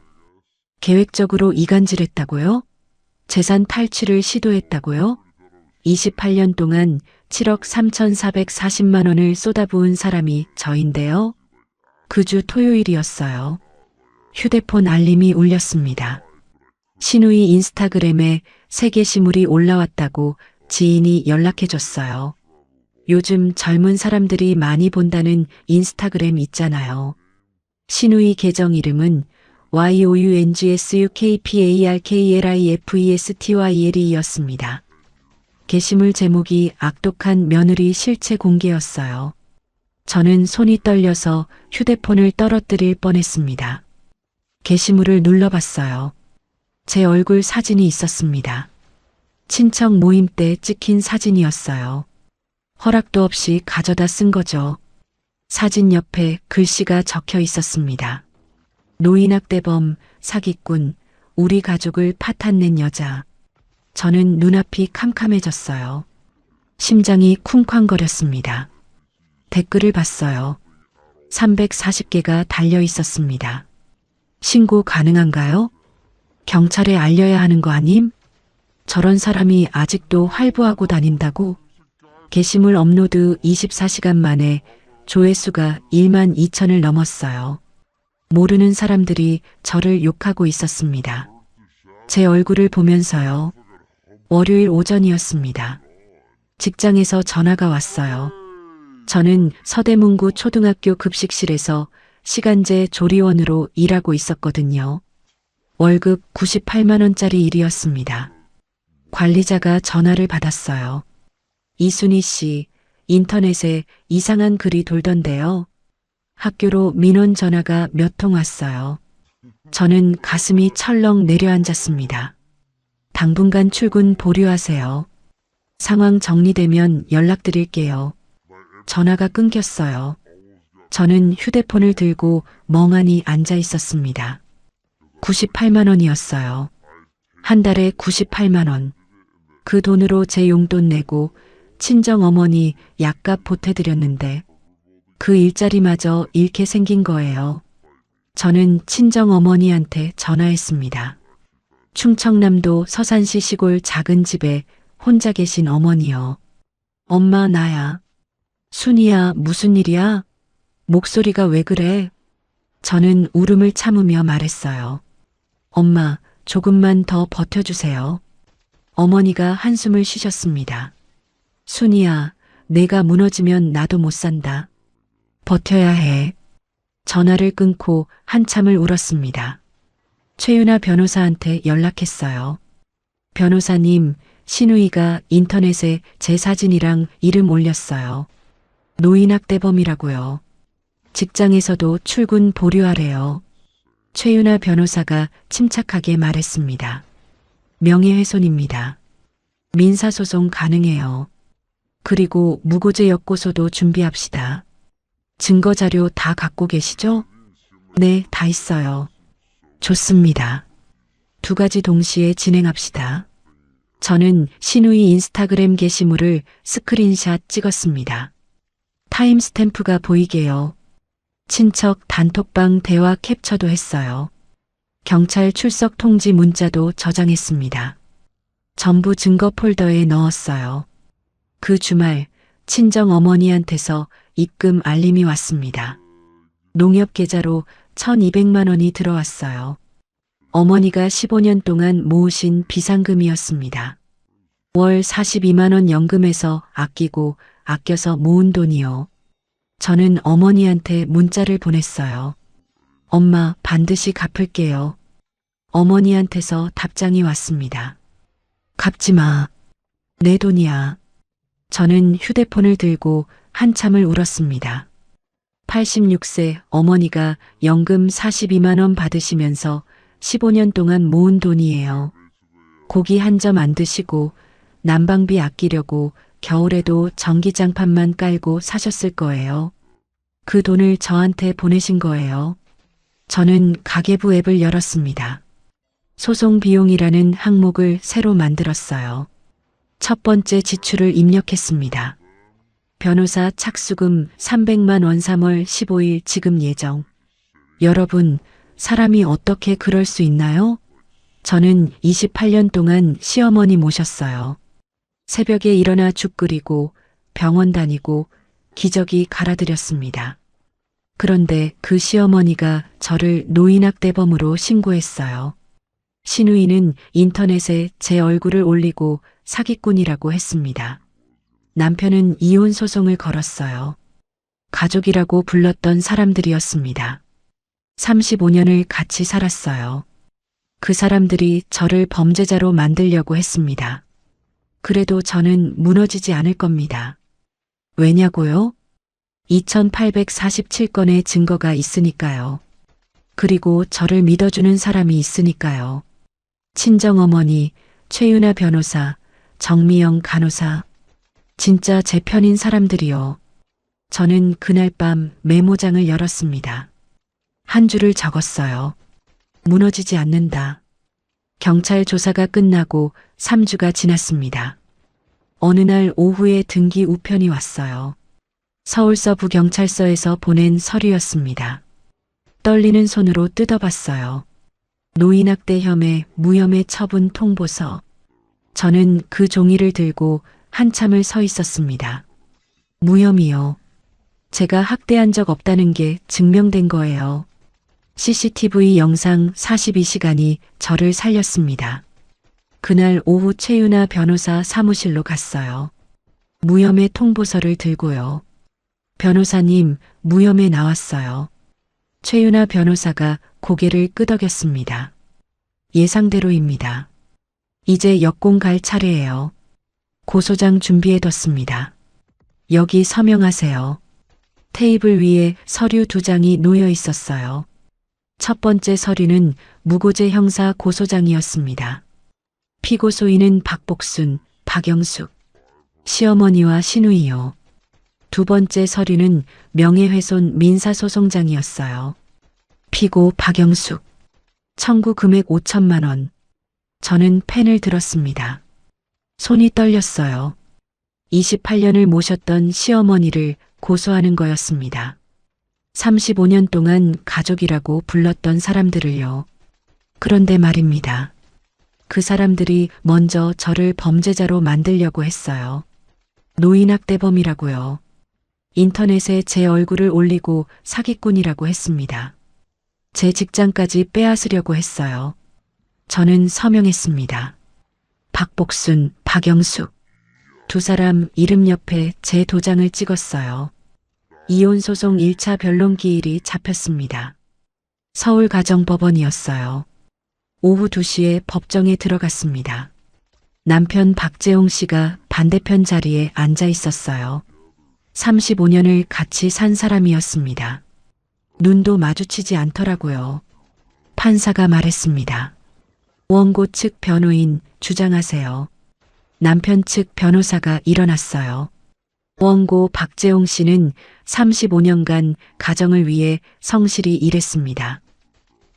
계획적으로 이간질했다고요? 재산 탈취를 시도했다고요? 28년 동안 7억 3,440만 원을 쏟아부은 사람이 저인데요. 그 주 토요일이었어요. 휴대폰 알림이 울렸습니다. 신우이 인스타그램에 새 게시물이 올라왔다고 지인이 연락해줬어요. 요즘 젊은 사람들이 많이 본다는 인스타그램 있잖아요. 신우이 계정 이름은 YOUNGSUKPARKLIFESTYL이었습니다. 게시물 제목이 악독한 며느리 실체 공개였어요. 저는 손이 떨려서 휴대폰을 떨어뜨릴 뻔했습니다. 게시물을 눌러봤어요. 제 얼굴 사진이 있었습니다. 친척 모임 때 찍힌 사진이었어요. 허락도 없이 가져다 쓴 거죠. 사진 옆에 글씨가 적혀 있었습니다. 노인학대범, 사기꾼, 우리 가족을 파탄낸 여자. 저는 눈앞이 캄캄해졌어요. 심장이 쿵쾅거렸습니다. 댓글을 봤어요. 340개가 달려 있었습니다. 신고 가능한가요? 경찰에 알려야 하는 거 아님? 저런 사람이 아직도 활보하고 다닌다고? 게시물 업로드 24시간 만에 조회수가 1만 2천을 넘었어요. 모르는 사람들이 저를 욕하고 있었습니다. 제 얼굴을 보면서요. 월요일 오전이었습니다. 직장에서 전화가 왔어요. 저는 서대문구 초등학교 급식실에서 시간제 조리원으로 일하고 있었거든요. 월급 98만 원짜리 일이었습니다. 관리자가 전화를 받았어요. 이순희 씨, 인터넷에 이상한 글이 돌던데요. 학교로 민원 전화가 몇 통 왔어요. 저는 가슴이 철렁 내려앉았습니다. 당분간 출근 보류하세요. 상황 정리되면 연락드릴게요. 전화가 끊겼어요. 저는 휴대폰을 들고 멍하니 앉아 있었습니다. 98만 원이었어요. 한 달에 98만 원. 그 돈으로 제 용돈 내고 친정 어머니 약값 보태드렸는데 그 일자리마저 잃게 생긴 거예요. 저는 친정 어머니한테 전화했습니다. 충청남도 서산시 시골 작은 집에 혼자 계신 어머니요. 엄마 나야. 순이야 무슨 일이야? 목소리가 왜 그래? 저는 울음을 참으며 말했어요. 엄마 조금만 더 버텨주세요. 어머니가 한숨을 쉬셨습니다. 순이야 내가 무너지면 나도 못 산다. 버텨야 해. 전화를 끊고 한참을 울었습니다. 최윤아 변호사한테 연락했어요. 변호사님, 신우이가 인터넷에 제 사진이랑 이름 올렸어요. 노인학대범이라고요. 직장에서도 출근 보류하래요. 최윤아 변호사가 침착하게 말했습니다. 명예훼손입니다. 민사소송 가능해요. 그리고 무고죄 역고소도 준비합시다. 증거자료 다 갖고 계시죠? 네, 다 있어요. 좋습니다. 두 가지 동시에 진행합시다. 저는 신우이 인스타그램 게시물을 스크린샷 찍었습니다. 타임스탬프가 보이게요. 친척 단톡방 대화 캡처도 했어요. 경찰 출석 통지 문자도 저장했습니다. 전부 증거 폴더에 넣었어요. 그 주말 친정 어머니한테서 입금 알림이 왔습니다. 농협 계좌로 1,200만 원이 들어왔어요. 어머니가 15년 동안 모으신 비상금이었습니다. 월 42만 원 연금에서 아끼고 아껴서 모은 돈이요. 저는 어머니한테 문자를 보냈어요. 엄마, 반드시 갚을게요. 어머니한테서 답장이 왔습니다. 갚지 마. 내 돈이야. 저는 휴대폰을 들고 한참을 울었습니다. 86세 어머니가 연금 42만 원 받으시면서 15년 동안 모은 돈이에요. 고기 한 점 안 드시고 난방비 아끼려고 겨울에도 전기장판만 깔고 사셨을 거예요. 그 돈을 저한테 보내신 거예요. 저는 가계부 앱을 열었습니다. 소송 비용이라는 항목을 새로 만들었어요. 첫 번째 지출을 입력했습니다. 변호사 착수금 300만 원 3월 15일 지급 예정. 여러분, 사람이 어떻게 그럴 수 있나요? 저는 28년 동안 시어머니 모셨어요. 새벽에 일어나 죽 끓이고 병원 다니고 기저귀 갈아드렸습니다. 그런데 그 시어머니가 저를 노인학대범으로 신고했어요. 신우이는 인터넷에 제 얼굴을 올리고 사기꾼이라고 했습니다. 남편은 이혼 소송을 걸었어요. 가족이라고 불렀던 사람들이었습니다. 35년을 같이 살았어요. 그 사람들이 저를 범죄자로 만들려고 했습니다. 그래도 저는 무너지지 않을 겁니다. 왜냐고요? 2847건의 증거가 있으니까요. 그리고 저를 믿어주는 사람이 있으니까요. 친정어머니, 최윤아 변호사, 정미영 간호사, 진짜 제 편인 사람들이요. 저는 그날 밤 메모장을 열었습니다. 한 줄을 적었어요. 무너지지 않는다. 경찰 조사가 끝나고 3주가 지났습니다. 어느 날 오후에 등기 우편이 왔어요. 서울서부경찰서에서 보낸 서류였습니다. 떨리는 손으로 뜯어봤어요. 노인학대 혐의 무혐의 처분 통보서. 저는 그 종이를 들고 한참을 서 있었습니다. 무혐의요. 제가 학대한 적 없다는 게 증명된 거예요. CCTV 영상 42시간이 저를 살렸습니다. 그날 오후 최윤아 변호사 사무실로 갔어요. 무혐의 통보서를 들고요. 변호사님, 무혐의 나왔어요. 최윤아 변호사가 고개를 끄덕였습니다. 예상대로입니다. 이제 역공 갈 차례예요. 고소장 준비해뒀습니다. 여기 서명하세요. 테이블 위에 서류 2장이 놓여 있었어요. 첫 번째 서류는 무고죄 형사 고소장이었습니다. 피고소인은 박복순, 박영숙, 시어머니와 신우이요. 두 번째 서류는 명예훼손 민사소송장이었어요. 피고 박영숙, 청구 금액 5천만 원. 저는 펜을 들었습니다. 손이 떨렸어요. 28년을 모셨던 시어머니를 고소하는 거였습니다. 35년 동안 가족이라고 불렀던 사람들을요. 그런데 말입니다. 그 사람들이 먼저 저를 범죄자로 만들려고 했어요. 노인학대범이라고요. 인터넷에 제 얼굴을 올리고 사기꾼이라고 했습니다. 제 직장까지 빼앗으려고 했어요. 저는 서명했습니다. 박복순, 박영숙. 두 사람 이름 옆에 제 도장을 찍었어요. 이혼소송 1차 변론기일이 잡혔습니다. 서울가정법원이었어요. 오후 2시에 법정에 들어갔습니다. 남편 박재홍 씨가 반대편 자리에 앉아 있었어요. 35년을 같이 산 사람이었습니다. 눈도 마주치지 않더라고요. 판사가 말했습니다. 원고 측 변호인 주장하세요. 남편 측 변호사가 일어났어요. 원고 박재홍 씨는 35년간 가정을 위해 성실히 일했습니다.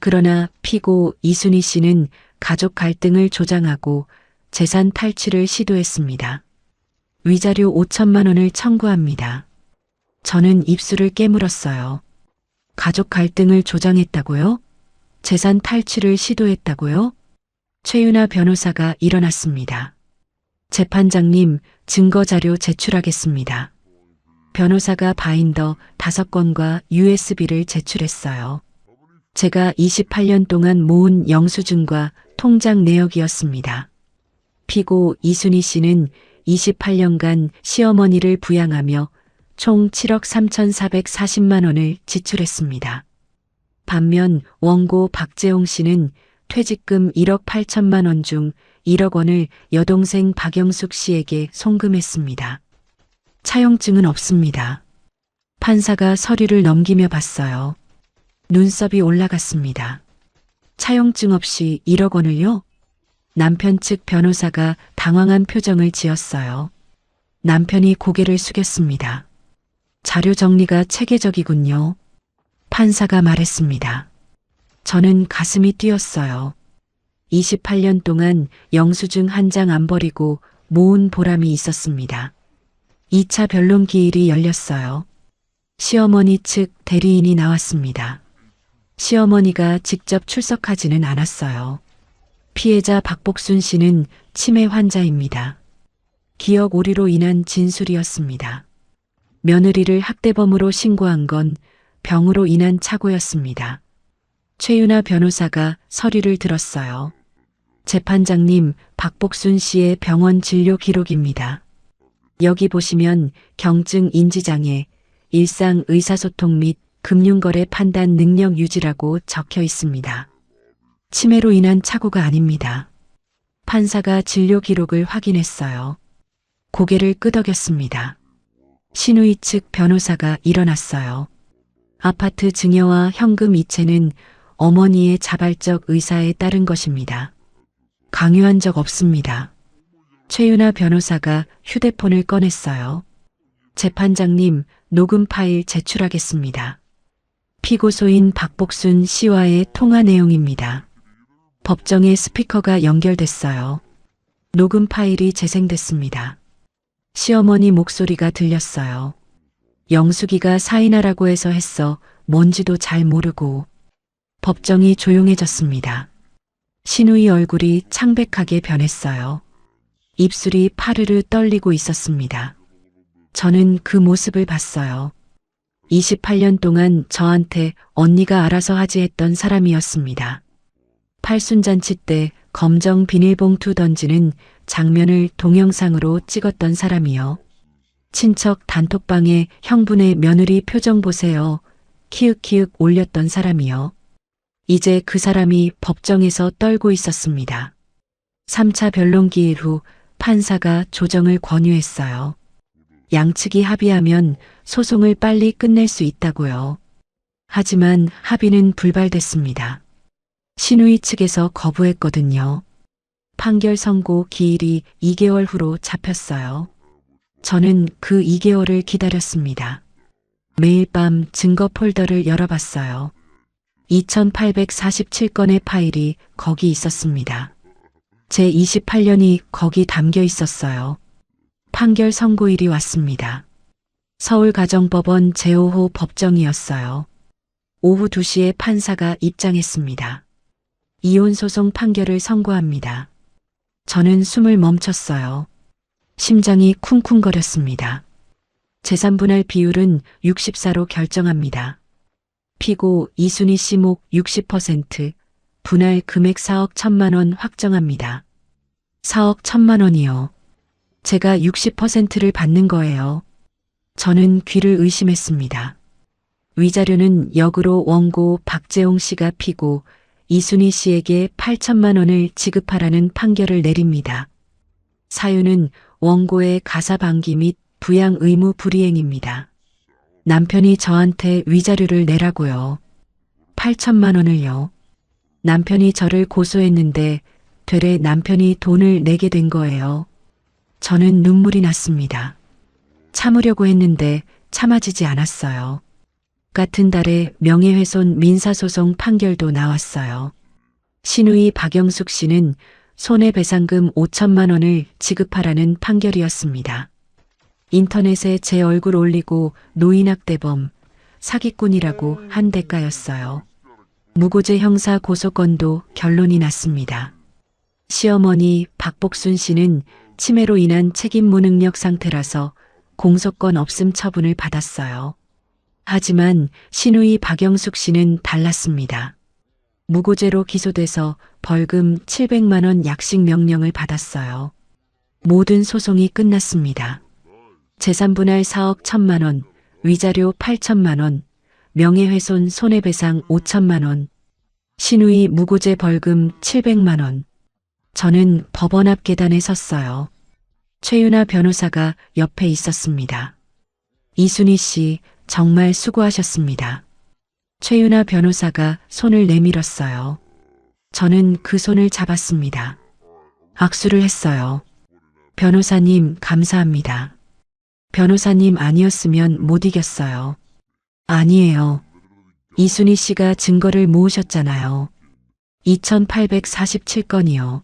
그러나 피고 이순희 씨는 가족 갈등을 조장하고 재산 탈취를 시도했습니다. 위자료 5천만 원을 청구합니다. 저는 입술을 깨물었어요. 가족 갈등을 조장했다고요? 재산 탈취를 시도했다고요? 최윤아 변호사가 일어났습니다. 재판장님, 증거자료 제출하겠습니다. 변호사가 바인더 5건과 USB를 제출했어요. 제가 28년 동안 모은 영수증과 통장 내역이었습니다. 피고 이순희 씨는 28년간 시어머니를 부양하며 총 7억 3,440만 원을 지출했습니다. 반면 원고 박재홍 씨는 퇴직금 1억 8천만 원 중 1억 원을 여동생 박영숙 씨에게 송금했습니다. 차용증은 없습니다. 판사가 서류를 넘기며 봤어요. 눈썹이 올라갔습니다. 차용증 없이 1억 원을요? 남편 측 변호사가 당황한 표정을 지었어요. 남편이 고개를 숙였습니다. 자료 정리가 체계적이군요. 판사가 말했습니다. 저는 가슴이 뛰었어요. 28년 동안 영수증 한 장 안 버리고 모은 보람이 있었습니다. 2차 변론 기일이 열렸어요. 시어머니 측 대리인이 나왔습니다. 시어머니가 직접 출석하지는 않았어요. 피해자 박복순 씨는 치매 환자입니다. 기억 오류로 인한 진술이었습니다. 며느리를 학대범으로 신고한 건 병으로 인한 착오였습니다. 최윤아 변호사가 서류를 들었어요. 재판장님, 박복순 씨의 병원 진료 기록입니다. 여기 보시면 경증 인지장애, 일상 의사소통 및 금융거래 판단 능력 유지라고 적혀 있습니다. 치매로 인한 착오가 아닙니다. 판사가 진료 기록을 확인했어요. 고개를 끄덕였습니다. 신우이 측 변호사가 일어났어요. 아파트 증여와 현금 이체는 어머니의 자발적 의사에 따른 것입니다. 강요한 적 없습니다. 최윤아 변호사가 휴대폰을 꺼냈어요. 재판장님, 녹음 파일 제출하겠습니다. 피고소인 박복순 씨와의 통화 내용입니다. 법정에 스피커가 연결됐어요. 녹음 파일이 재생됐습니다. 시어머니 목소리가 들렸어요. 영숙이가 사인하라고 해서 했어. 뭔지도 잘 모르고. 법정이 조용해졌습니다. 신우이 얼굴이 창백하게 변했어요. 입술이 파르르 떨리고 있었습니다. 저는 그 모습을 봤어요. 28년 동안 저한테 언니가 알아서 하지 했던 사람이었습니다. 팔순잔치 때 검정 비닐봉투 던지는 장면을 동영상으로 찍었던 사람이요. 친척 단톡방에 형분의 며느리 표정 보세요. 키읔키읔 올렸던 사람이요. 이제 그 사람이 법정에서 떨고 있었습니다. 3차 변론 기일 후 판사가 조정을 권유했어요. 양측이 합의하면 소송을 빨리 끝낼 수 있다고요. 하지만 합의는 불발됐습니다. 신우이 측에서 거부했거든요. 판결 선고 기일이 2개월 후로 잡혔어요. 저는 그 2개월을 기다렸습니다. 매일 밤 증거 폴더를 열어봤어요. 2847건의 파일이 거기 있었습니다. 제 28년이 거기 담겨 있었어요. 판결 선고일이 왔습니다. 서울가정법원 제5호 법정이었어요. 오후 2시에 판사가 입장했습니다. 이혼소송 판결을 선고합니다. 저는 숨을 멈췄어요. 심장이 쿵쿵거렸습니다. 재산분할 비율은 64로 결정합니다. 피고 이순희 씨 목 60%, 분할 금액 4억 1천만 원 확정합니다. 4억 1천만 원이요. 제가 60%를 받는 거예요. 저는 귀를 의심했습니다. 위자료는 역으로 원고 박재홍 씨가 피고 이순희 씨에게 8천만 원을 지급하라는 판결을 내립니다. 사유는 원고의 가사방기 및 부양 의무 불이행입니다. 남편이 저한테 위자료를 내라고요. 8천만 원을요. 남편이 저를 고소했는데 되레 남편이 돈을 내게 된 거예요. 저는 눈물이 났습니다. 참으려고 했는데 참아지지 않았어요. 같은 달에 명예훼손 민사소송 판결도 나왔어요. 신우이 박영숙 씨는 손해배상금 5천만 원을 지급하라는 판결이었습니다. 인터넷에 제 얼굴 올리고 노인학대범, 사기꾼이라고 한 대가였어요. 무고죄 형사 고소건도 결론이 났습니다. 시어머니 박복순 씨는 치매로 인한 책임 무능력 상태라서 공소권 없음 처분을 받았어요. 하지만 신우이 박영숙 씨는 달랐습니다. 무고죄로 기소돼서 벌금 700만 원 약식 명령을 받았어요. 모든 소송이 끝났습니다. 재산분할 4억 1천만 원, 위자료 8천만 원, 명예훼손 손해배상 5천만 원, 신우이 무고죄 벌금 700만 원. 저는 법원 앞 계단에 섰어요. 최윤아 변호사가 옆에 있었습니다. 이순희 씨, 정말 수고하셨습니다. 최윤아 변호사가 손을 내밀었어요. 저는 그 손을 잡았습니다. 악수를 했어요. 변호사님, 감사합니다. 변호사님 아니었으면 못 이겼어요. 아니에요. 이순희 씨가 증거를 모으셨잖아요. 2847건이요.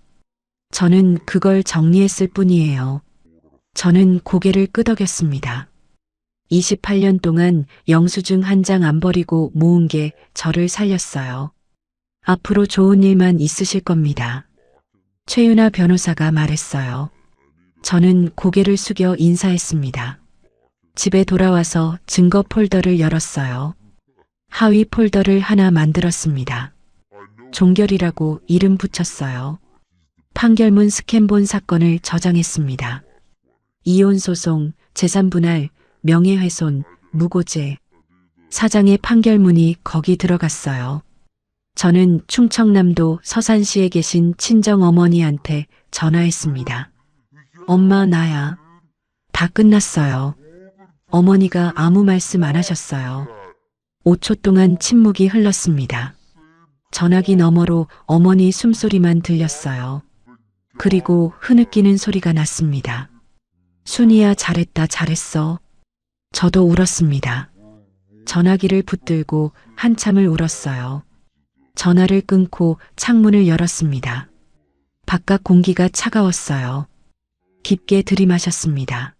저는 그걸 정리했을 뿐이에요. 저는 고개를 끄덕였습니다. 28년 동안 영수증 한 장 안 버리고 모은 게 저를 살렸어요. 앞으로 좋은 일만 있으실 겁니다. 최윤아 변호사가 말했어요. 저는 고개를 숙여 인사했습니다. 집에 돌아와서 증거 폴더를 열었어요. 하위 폴더를 하나 만들었습니다. 종결이라고 이름 붙였어요. 판결문 스캔본 사건을 저장했습니다. 이혼소송, 재산분할, 명예훼손, 무고죄. 사장의 판결문이 거기 들어갔어요. 저는 충청남도 서산시에 계신 친정어머니한테 전화했습니다. 엄마, 나야. 다 끝났어요. 어머니가 아무 말씀 안 하셨어요. 5초 동안 침묵이 흘렀습니다. 전화기 너머로 어머니 숨소리만 들렸어요. 그리고 흐느끼는 소리가 났습니다. 순이야, 잘했다, 잘했어. 저도 울었습니다. 전화기를 붙들고 한참을 울었어요. 전화를 끊고 창문을 열었습니다. 바깥 공기가 차가웠어요. 깊게 들이마셨습니다.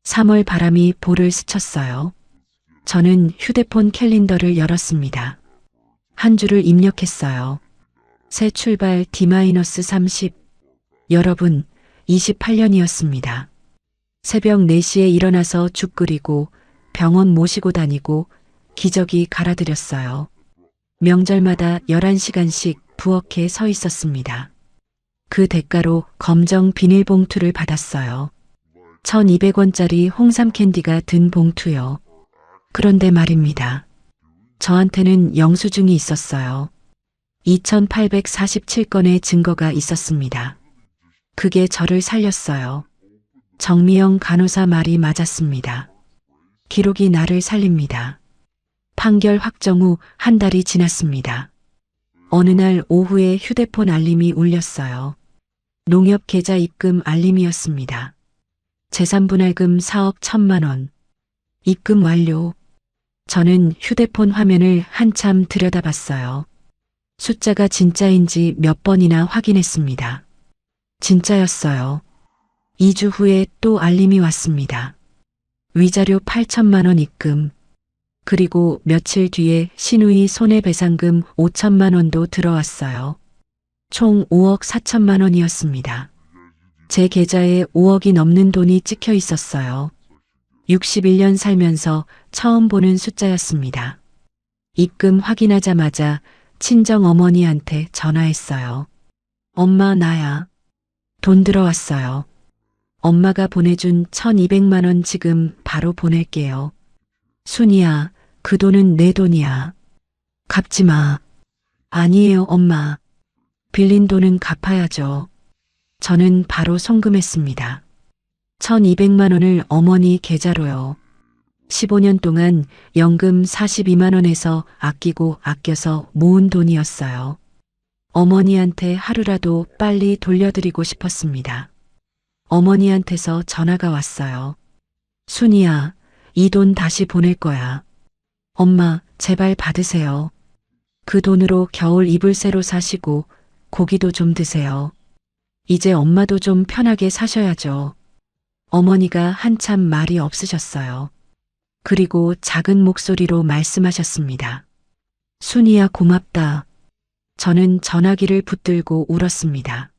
3월 바람이 볼을 스쳤어요. 저는 휴대폰 캘린더를 열었습니다. 한 줄을 입력했어요. 새 출발 D-30. 여러분, 28년이었습니다. 새벽 4시에 일어나서 죽 끓이고 병원 모시고 다니고 기저귀 갈아드렸어요. 명절마다 11시간씩 부엌에 서 있었습니다. 그 대가로 검정 비닐봉투를 받았어요. 1200원짜리 홍삼 캔디가 든 봉투요. 그런데 말입니다. 저한테는 영수증이 있었어요. 2847건의 증거가 있었습니다. 그게 저를 살렸어요. 정미영 간호사 말이 맞았습니다. 기록이 나를 살립니다. 판결 확정 후 한 달이 지났습니다. 어느 날 오후에 휴대폰 알림이 울렸어요. 농협 계좌 입금 알림이었습니다. 재산분할금 4억 1천만 원. 입금 완료. 저는 휴대폰 화면을 한참 들여다봤어요. 숫자가 진짜인지 몇 번이나 확인했습니다. 진짜였어요. 2주 후에 또 알림이 왔습니다. 위자료 8천만 원 입금. 그리고 며칠 뒤에 신우이 손해배상금 5천만 원도 들어왔어요. 총 5억 4천만 원이었습니다. 제 계좌에 5억이 넘는 돈이 찍혀 있었어요. 61년 살면서 처음 보는 숫자였습니다. 입금 확인하자마자 친정 어머니한테 전화했어요. 엄마, 나야. 돈 들어왔어요. 엄마가 보내준 1200만 원 지금 바로 보낼게요. 순이야, 그 돈은 내 돈이야. 갚지 마. 아니에요, 엄마. 빌린 돈은 갚아야죠. 저는 바로 송금했습니다. 1200만 원을 어머니 계좌로요. 15년 동안 연금 42만 원에서 아끼고 아껴서 모은 돈이었어요. 어머니한테 하루라도 빨리 돌려드리고 싶었습니다. 어머니한테서 전화가 왔어요. 순이야, 이 돈 다시 보낼 거야. 엄마, 제발 받으세요. 그 돈으로 겨울 이불 새로 사시고 고기도 좀 드세요. 이제 엄마도 좀 편하게 사셔야죠. 어머니가 한참 말이 없으셨어요. 그리고 작은 목소리로 말씀하셨습니다. 순이야, 고맙다. 저는 전화기를 붙들고 울었습니다.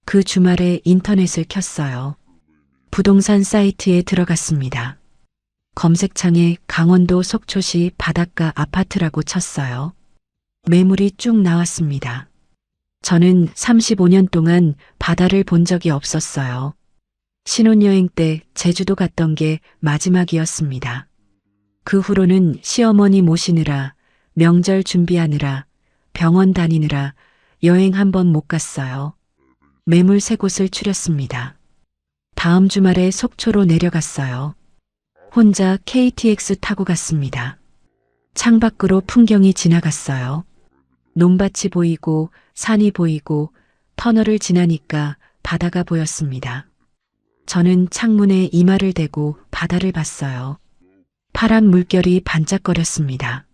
그 주말에 인터넷을 켰어요. 부동산 사이트에 들어갔습니다. 검색창에 강원도 속초시 바닷가 아파트라고 쳤어요. 매물이 쭉 나왔습니다. 저는 35년 동안 바다를 본 적이 없었어요. 신혼여행 때 제주도 갔던 게 마지막이었습니다. 그 후로는 시어머니 모시느라, 명절 준비하느라, 병원 다니느라 여행 한 번 못 갔어요. 매물 3곳을 추렸습니다. 다음 주말에 속초로 내려갔어요. 혼자 KTX 타고 갔습니다. 창밖으로 풍경이 지나갔어요. 논밭이 보이고 산이 보이고 터널을 지나니까 바다가 보였습니다. 저는 창문에 이마를 대고 바다를 봤어요. 파란 물결이 반짝거렸습니다.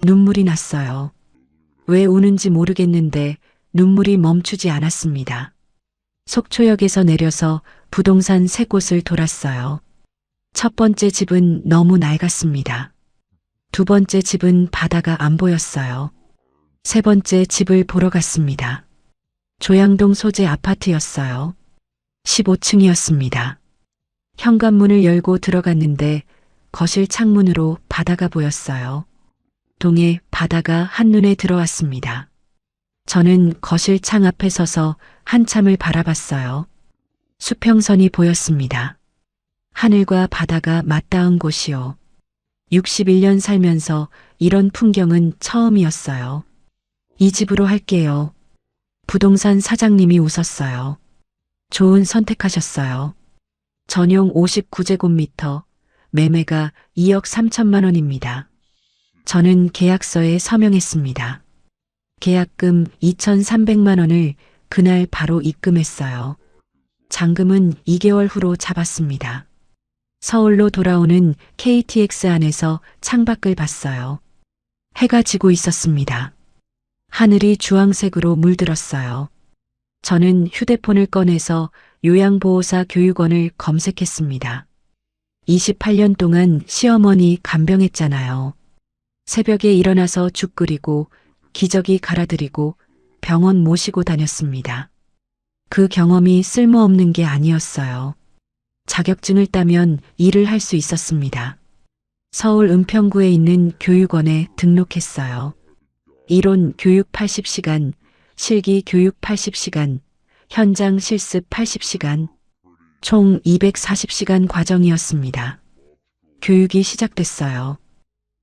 눈물이 났어요. 왜 우는지 모르겠는데 눈물이 멈추지 않았습니다. 속초역에서 내려서 부동산 3곳을 돌았어요. 첫 번째 집은 너무 낡았습니다. 두 번째 집은 바다가 안 보였어요. 세 번째 집을 보러 갔습니다. 조양동 소재 아파트였어요. 15층이었습니다. 현관문을 열고 들어갔는데 거실 창문으로 바다가 보였어요. 동해 바다가 한눈에 들어왔습니다. 저는 거실 창 앞에 서서 한참을 바라봤어요. 수평선이 보였습니다. 하늘과 바다가 맞닿은 곳이요. 61년 살면서 이런 풍경은 처음이었어요. 이 집으로 할게요. 부동산 사장님이 웃었어요. 좋은 선택하셨어요. 전용 59제곱미터, 매매가 2억 3천만 원입니다. 저는 계약서에 서명했습니다. 계약금 2,300만 원을 그날 바로 입금했어요. 잔금은 2개월 후로 잡았습니다. 서울로 돌아오는 KTX 안에서 창밖을 봤어요. 해가 지고 있었습니다. 하늘이 주황색으로 물들었어요. 저는 휴대폰을 꺼내서 요양보호사 교육원을 검색했습니다. 28년 동안 시어머니 간병했잖아요. 새벽에 일어나서 죽 끓이고 기저귀 갈아드리고 병원 모시고 다녔습니다. 그 경험이 쓸모없는 게 아니었어요. 자격증을 따면 일을 할 수 있었습니다. 서울 은평구에 있는 교육원에 등록했어요. 이론 교육 80시간, 실기 교육 80시간, 현장 실습 80시간, 총 240시간 과정이었습니다. 교육이 시작됐어요.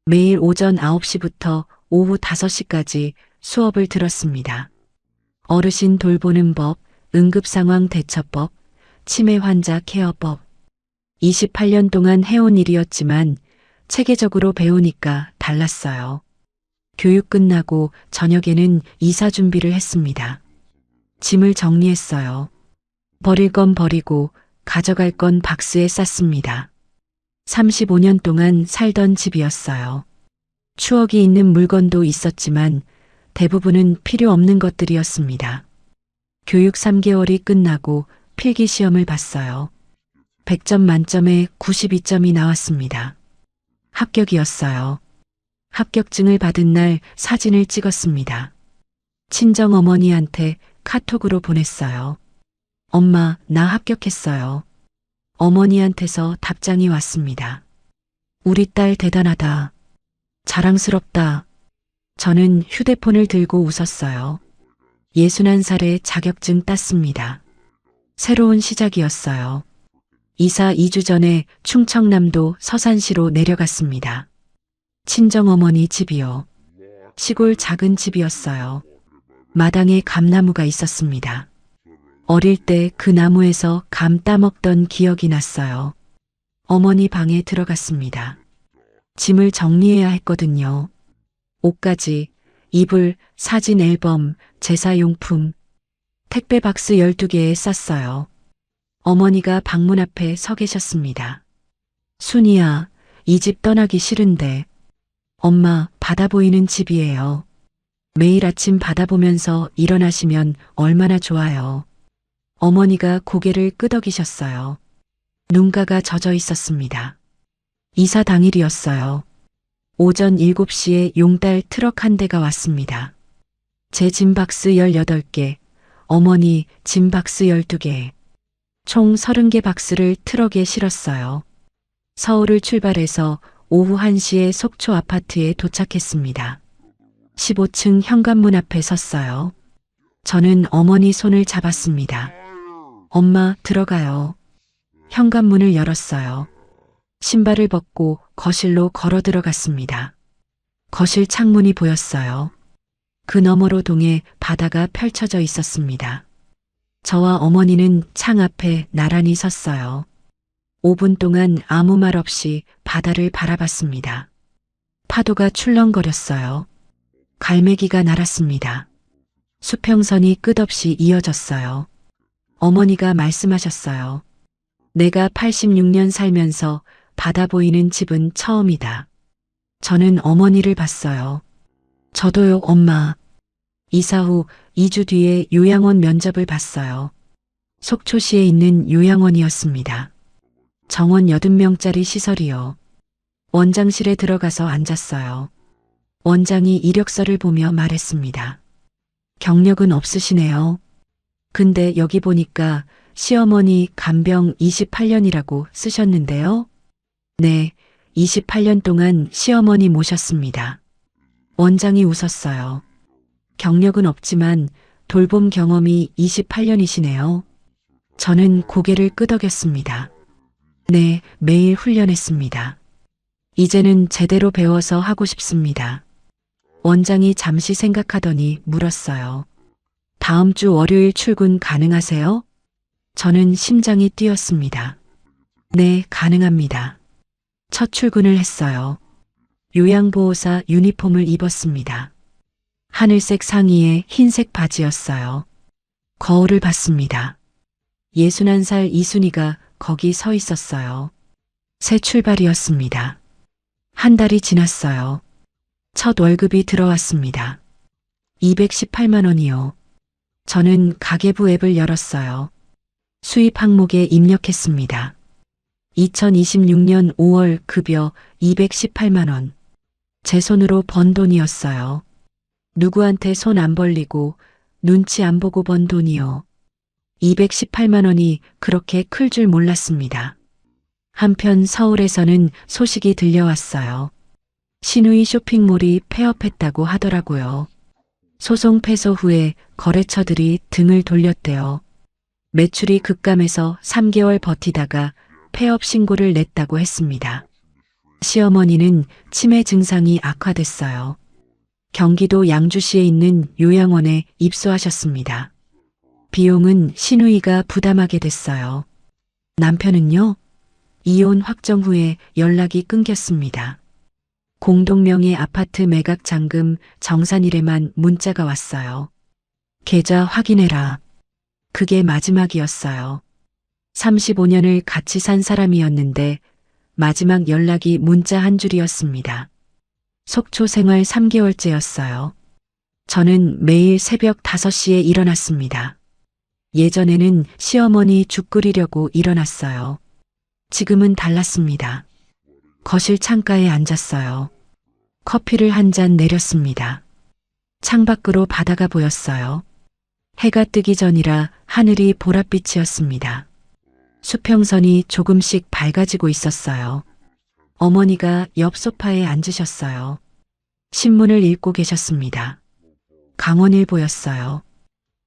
매일 오전 9시부터 오후 5시까지 수업을 들었습니다. 어르신 돌보는 법, 응급상황 대처법, 치매 환자 케어법. 28년 동안 해온 일이었지만 체계적으로 배우니까 달랐어요. 교육 끝나고 저녁에는 이사 준비를 했습니다. 짐을 정리했어요. 버릴 건 버리고 가져갈 건 박스에 쌌습니다. 35년 동안 살던 집이었어요. 추억이 있는 물건도 있었지만 대부분은 필요 없는 것들이었습니다. 교육 3개월이 끝나고 필기 시험을 봤어요. 100점 만점에 92점이 나왔습니다. 합격이었어요. 합격증을 받은 날 사진을 찍었습니다. 친정 어머니한테 카톡으로 보냈어요. 엄마, 나 합격했어요. 어머니한테서 답장이 왔습니다. 우리 딸 대단하다. 자랑스럽다. 저는 휴대폰을 들고 웃었어요. 61살에 자격증 땄습니다. 새로운 시작이었어요. 이사 2주 전에 충청남도 서산시로 내려갔습니다. 친정어머니 집이요. 시골 작은 집이었어요. 마당에 감나무가 있었습니다. 어릴 때 그 나무에서 감 따먹던 기억이 났어요. 어머니 방에 들어갔습니다. 짐을 정리해야 했거든요. 옷가지, 이불, 사진 앨범, 제사용품, 택배 박스 12개에 쌌어요. 어머니가 방문 앞에 서 계셨습니다. 순이야, 이 집 떠나기 싫은데. 엄마, 바다 보이는 집이에요. 매일 아침 바다 보면서 일어나시면 얼마나 좋아요. 어머니가 고개를 끄덕이셨어요. 눈가가 젖어 있었습니다. 이사 당일이었어요. 오전 7시에 용달 트럭 한 대가 왔습니다. 제 짐박스 18개, 어머니 짐박스 12개, 총 30개 박스를 트럭에 실었어요. 서울을 출발해서 오후 1시에 속초 아파트에 도착했습니다. 15층 현관문 앞에 섰어요. 저는 어머니 손을 잡았습니다. 엄마, 들어가요. 현관문을 열었어요. 신발을 벗고 거실로 걸어 들어갔습니다. 거실 창문이 보였어요. 그 너머로 동해 바다가 펼쳐져 있었습니다. 저와 어머니는 창 앞에 나란히 섰어요. 5분 동안 아무 말 없이 바다를 바라봤습니다. 파도가 출렁거렸어요. 갈매기가 날았습니다. 수평선이 끝없이 이어졌어요. 어머니가 말씀하셨어요. 내가 86년 살면서 바다 보이는 집은 처음이다. 저는 어머니를 봤어요. 저도요, 엄마. 이사 후 2주 뒤에 요양원 면접을 봤어요. 속초시에 있는 요양원이었습니다. 정원 80명짜리 시설이요. 원장실에 들어가서 앉았어요. 원장이 이력서를 보며 말했습니다. 경력은 없으시네요. 근데 여기 보니까 시어머니 간병 28년이라고 쓰셨는데요. 네, 28년 동안 시어머니 모셨습니다. 원장이 웃었어요. 경력은 없지만 돌봄 경험이 28년이시네요. 저는 고개를 끄덕였습니다. 네, 매일 훈련했습니다. 이제는 제대로 배워서 하고 싶습니다. 원장이 잠시 생각하더니 물었어요. 다음 주 월요일 출근 가능하세요? 저는 심장이 뛰었습니다. 네, 가능합니다. 첫 출근을 했어요. 요양보호사 유니폼을 입었습니다. 하늘색 상의에 흰색 바지였어요. 거울을 봤습니다. 61살 이순이가 거기 서 있었어요. 새 출발이었습니다. 한 달이 지났어요. 첫 월급이 들어왔습니다. 218만 원이요. 저는 가계부 앱을 열었어요. 수입 항목에 입력했습니다. 2026년 5월 급여 218만 원. 제 손으로 번 돈이었어요. 누구한테 손 안 벌리고 눈치 안 보고 번 돈이요. 218만 원이 그렇게 클 줄 몰랐습니다. 한편 서울에서는 소식이 들려왔어요. 신우이 쇼핑몰이 폐업했다고 하더라고요. 소송 패소 후에 거래처들이 등을 돌렸대요. 매출이 급감해서 3개월 버티다가 폐업 신고를 냈다고 했습니다. 시어머니는 치매 증상이 악화됐어요. 경기도 양주시에 있는 요양원에 입소하셨습니다. 비용은 시누이가 부담하게 됐어요. 남편은요? 이혼 확정 후에 연락이 끊겼습니다. 공동명의 아파트 매각 잔금 정산일에만 문자가 왔어요. 계좌 확인해라. 그게 마지막이었어요. 35년을 같이 산 사람이었는데 마지막 연락이 문자 한 줄이었습니다. 속초 생활 3개월째였어요. 저는 매일 새벽 5시에 일어났습니다. 예전에는 시어머니 죽 끓이려고 일어났어요. 지금은 달랐습니다. 거실 창가에 앉았어요. 커피를 한 잔 내렸습니다. 창밖으로 바다가 보였어요. 해가 뜨기 전이라 하늘이 보랏빛이었습니다. 수평선이 조금씩 밝아지고 있었어요. 어머니가 옆 소파에 앉으셨어요. 신문을 읽고 계셨습니다. 강원일보였어요.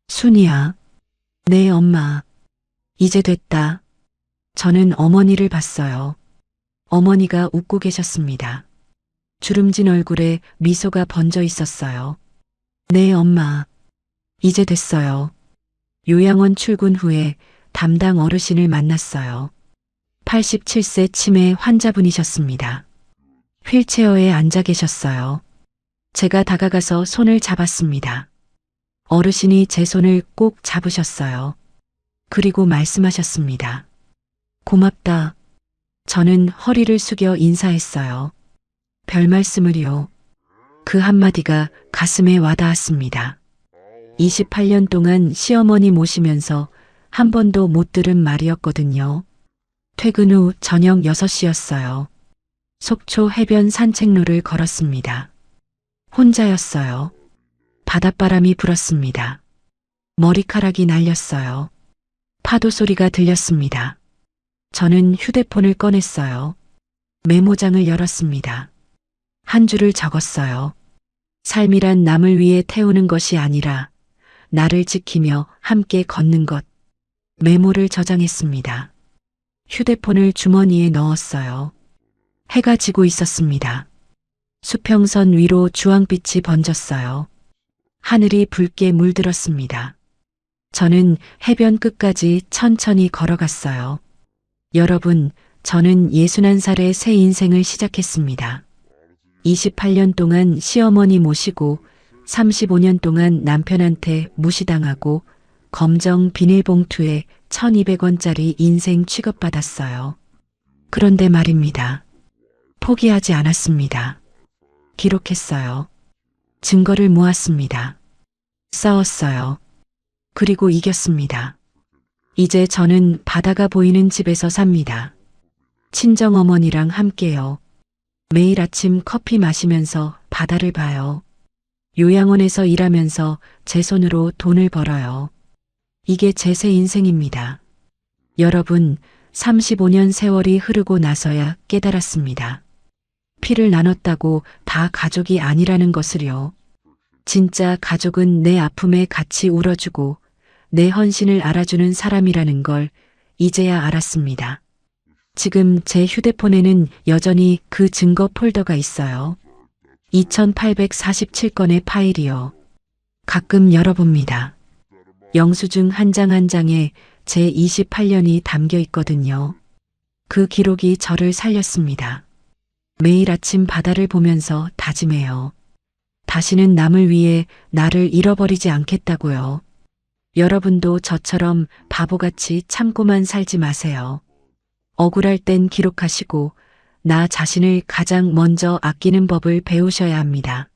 순이야. 네, 엄마. 이제 됐다. 저는 어머니를 봤어요. 어머니가 웃고 계셨습니다. 주름진 얼굴에 미소가 번져 있었어요. 네, 엄마. 이제 됐어요. 요양원 출근 후에 담당 어르신을 만났어요. 87세 치매 환자분이셨습니다. 휠체어에 앉아 계셨어요. 제가 다가가서 손을 잡았습니다. 어르신이 제 손을 꼭 잡으셨어요. 그리고 말씀하셨습니다. 고맙다. 저는 허리를 숙여 인사했어요. 별 말씀을요. 그 한마디가 가슴에 와닿았습니다. 28년 동안 시어머니 모시면서 한 번도 못 들은 말이었거든요. 퇴근 후 저녁 6시였어요. 속초 해변 산책로를 걸었습니다. 혼자였어요. 바닷바람이 불었습니다. 머리카락이 날렸어요. 파도 소리가 들렸습니다. 저는 휴대폰을 꺼냈어요. 메모장을 열었습니다. 한 줄을 적었어요. 삶이란 남을 위해 태우는 것이 아니라 나를 지키며 함께 걷는 것. 메모를 저장했습니다. 휴대폰을 주머니에 넣었어요. 해가 지고 있었습니다. 수평선 위로 주황빛이 번졌어요. 하늘이 붉게 물들었습니다. 저는 해변 끝까지 천천히 걸어갔어요. 여러분, 저는 61살의 새 인생을 시작했습니다. 28년 동안 시어머니 모시고 35년 동안 남편한테 무시당하고 검정 비닐봉투에 1200원짜리 인생 취급받았어요. 그런데 말입니다. 포기하지 않았습니다. 기록했어요. 증거를 모았습니다. 싸웠어요. 그리고 이겼습니다. 이제 저는 바다가 보이는 집에서 삽니다. 친정어머니랑 함께요. 매일 아침 커피 마시면서 바다를 봐요. 요양원에서 일하면서 제 손으로 돈을 벌어요. 이게 제 새 인생입니다. 여러분, 35년 세월이 흐르고 나서야 깨달았습니다. 피를 나눴다고 다 가족이 아니라는 것을요. 진짜 가족은 내 아픔에 같이 울어주고 내 헌신을 알아주는 사람이라는 걸 이제야 알았습니다. 지금 제 휴대폰에는 여전히 그 증거 폴더가 있어요. 2847건의 파일이요. 가끔 열어봅니다. 영수증 한 장 한 장에 제 28년이 담겨 있거든요. 그 기록이 저를 살렸습니다. 매일 아침 바다를 보면서 다짐해요. 다시는 남을 위해 나를 잃어버리지 않겠다고요. 여러분도 저처럼 바보같이 참고만 살지 마세요. 억울할 땐 기록하시고 나 자신을 가장 먼저 아끼는 법을 배우셔야 합니다.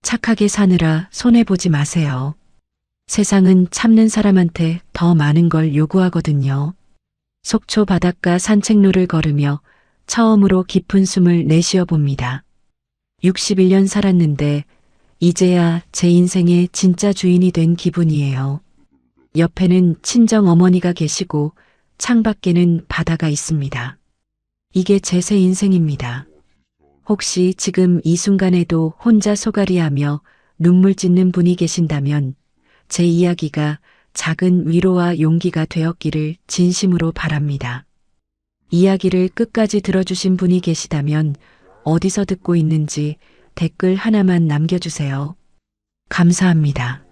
착하게 사느라 손해보지 마세요. 세상은 참는 사람한테 더 많은 걸 요구하거든요. 속초 바닷가 산책로를 걸으며 처음으로 깊은 숨을 내쉬어 봅니다. 61년 살았는데 이제야 제 인생의 진짜 주인이 된 기분이에요. 옆에는 친정 어머니가 계시고 창밖에는 바다가 있습니다. 이게 제 새 인생입니다. 혹시 지금 이 순간에도 혼자 소갈이하며 눈물 짓는 분이 계신다면 제 이야기가 작은 위로와 용기가 되었기를 진심으로 바랍니다. 이야기를 끝까지 들어주신 분이 계시다면 어디서 듣고 있는지 댓글 하나만 남겨주세요. 감사합니다.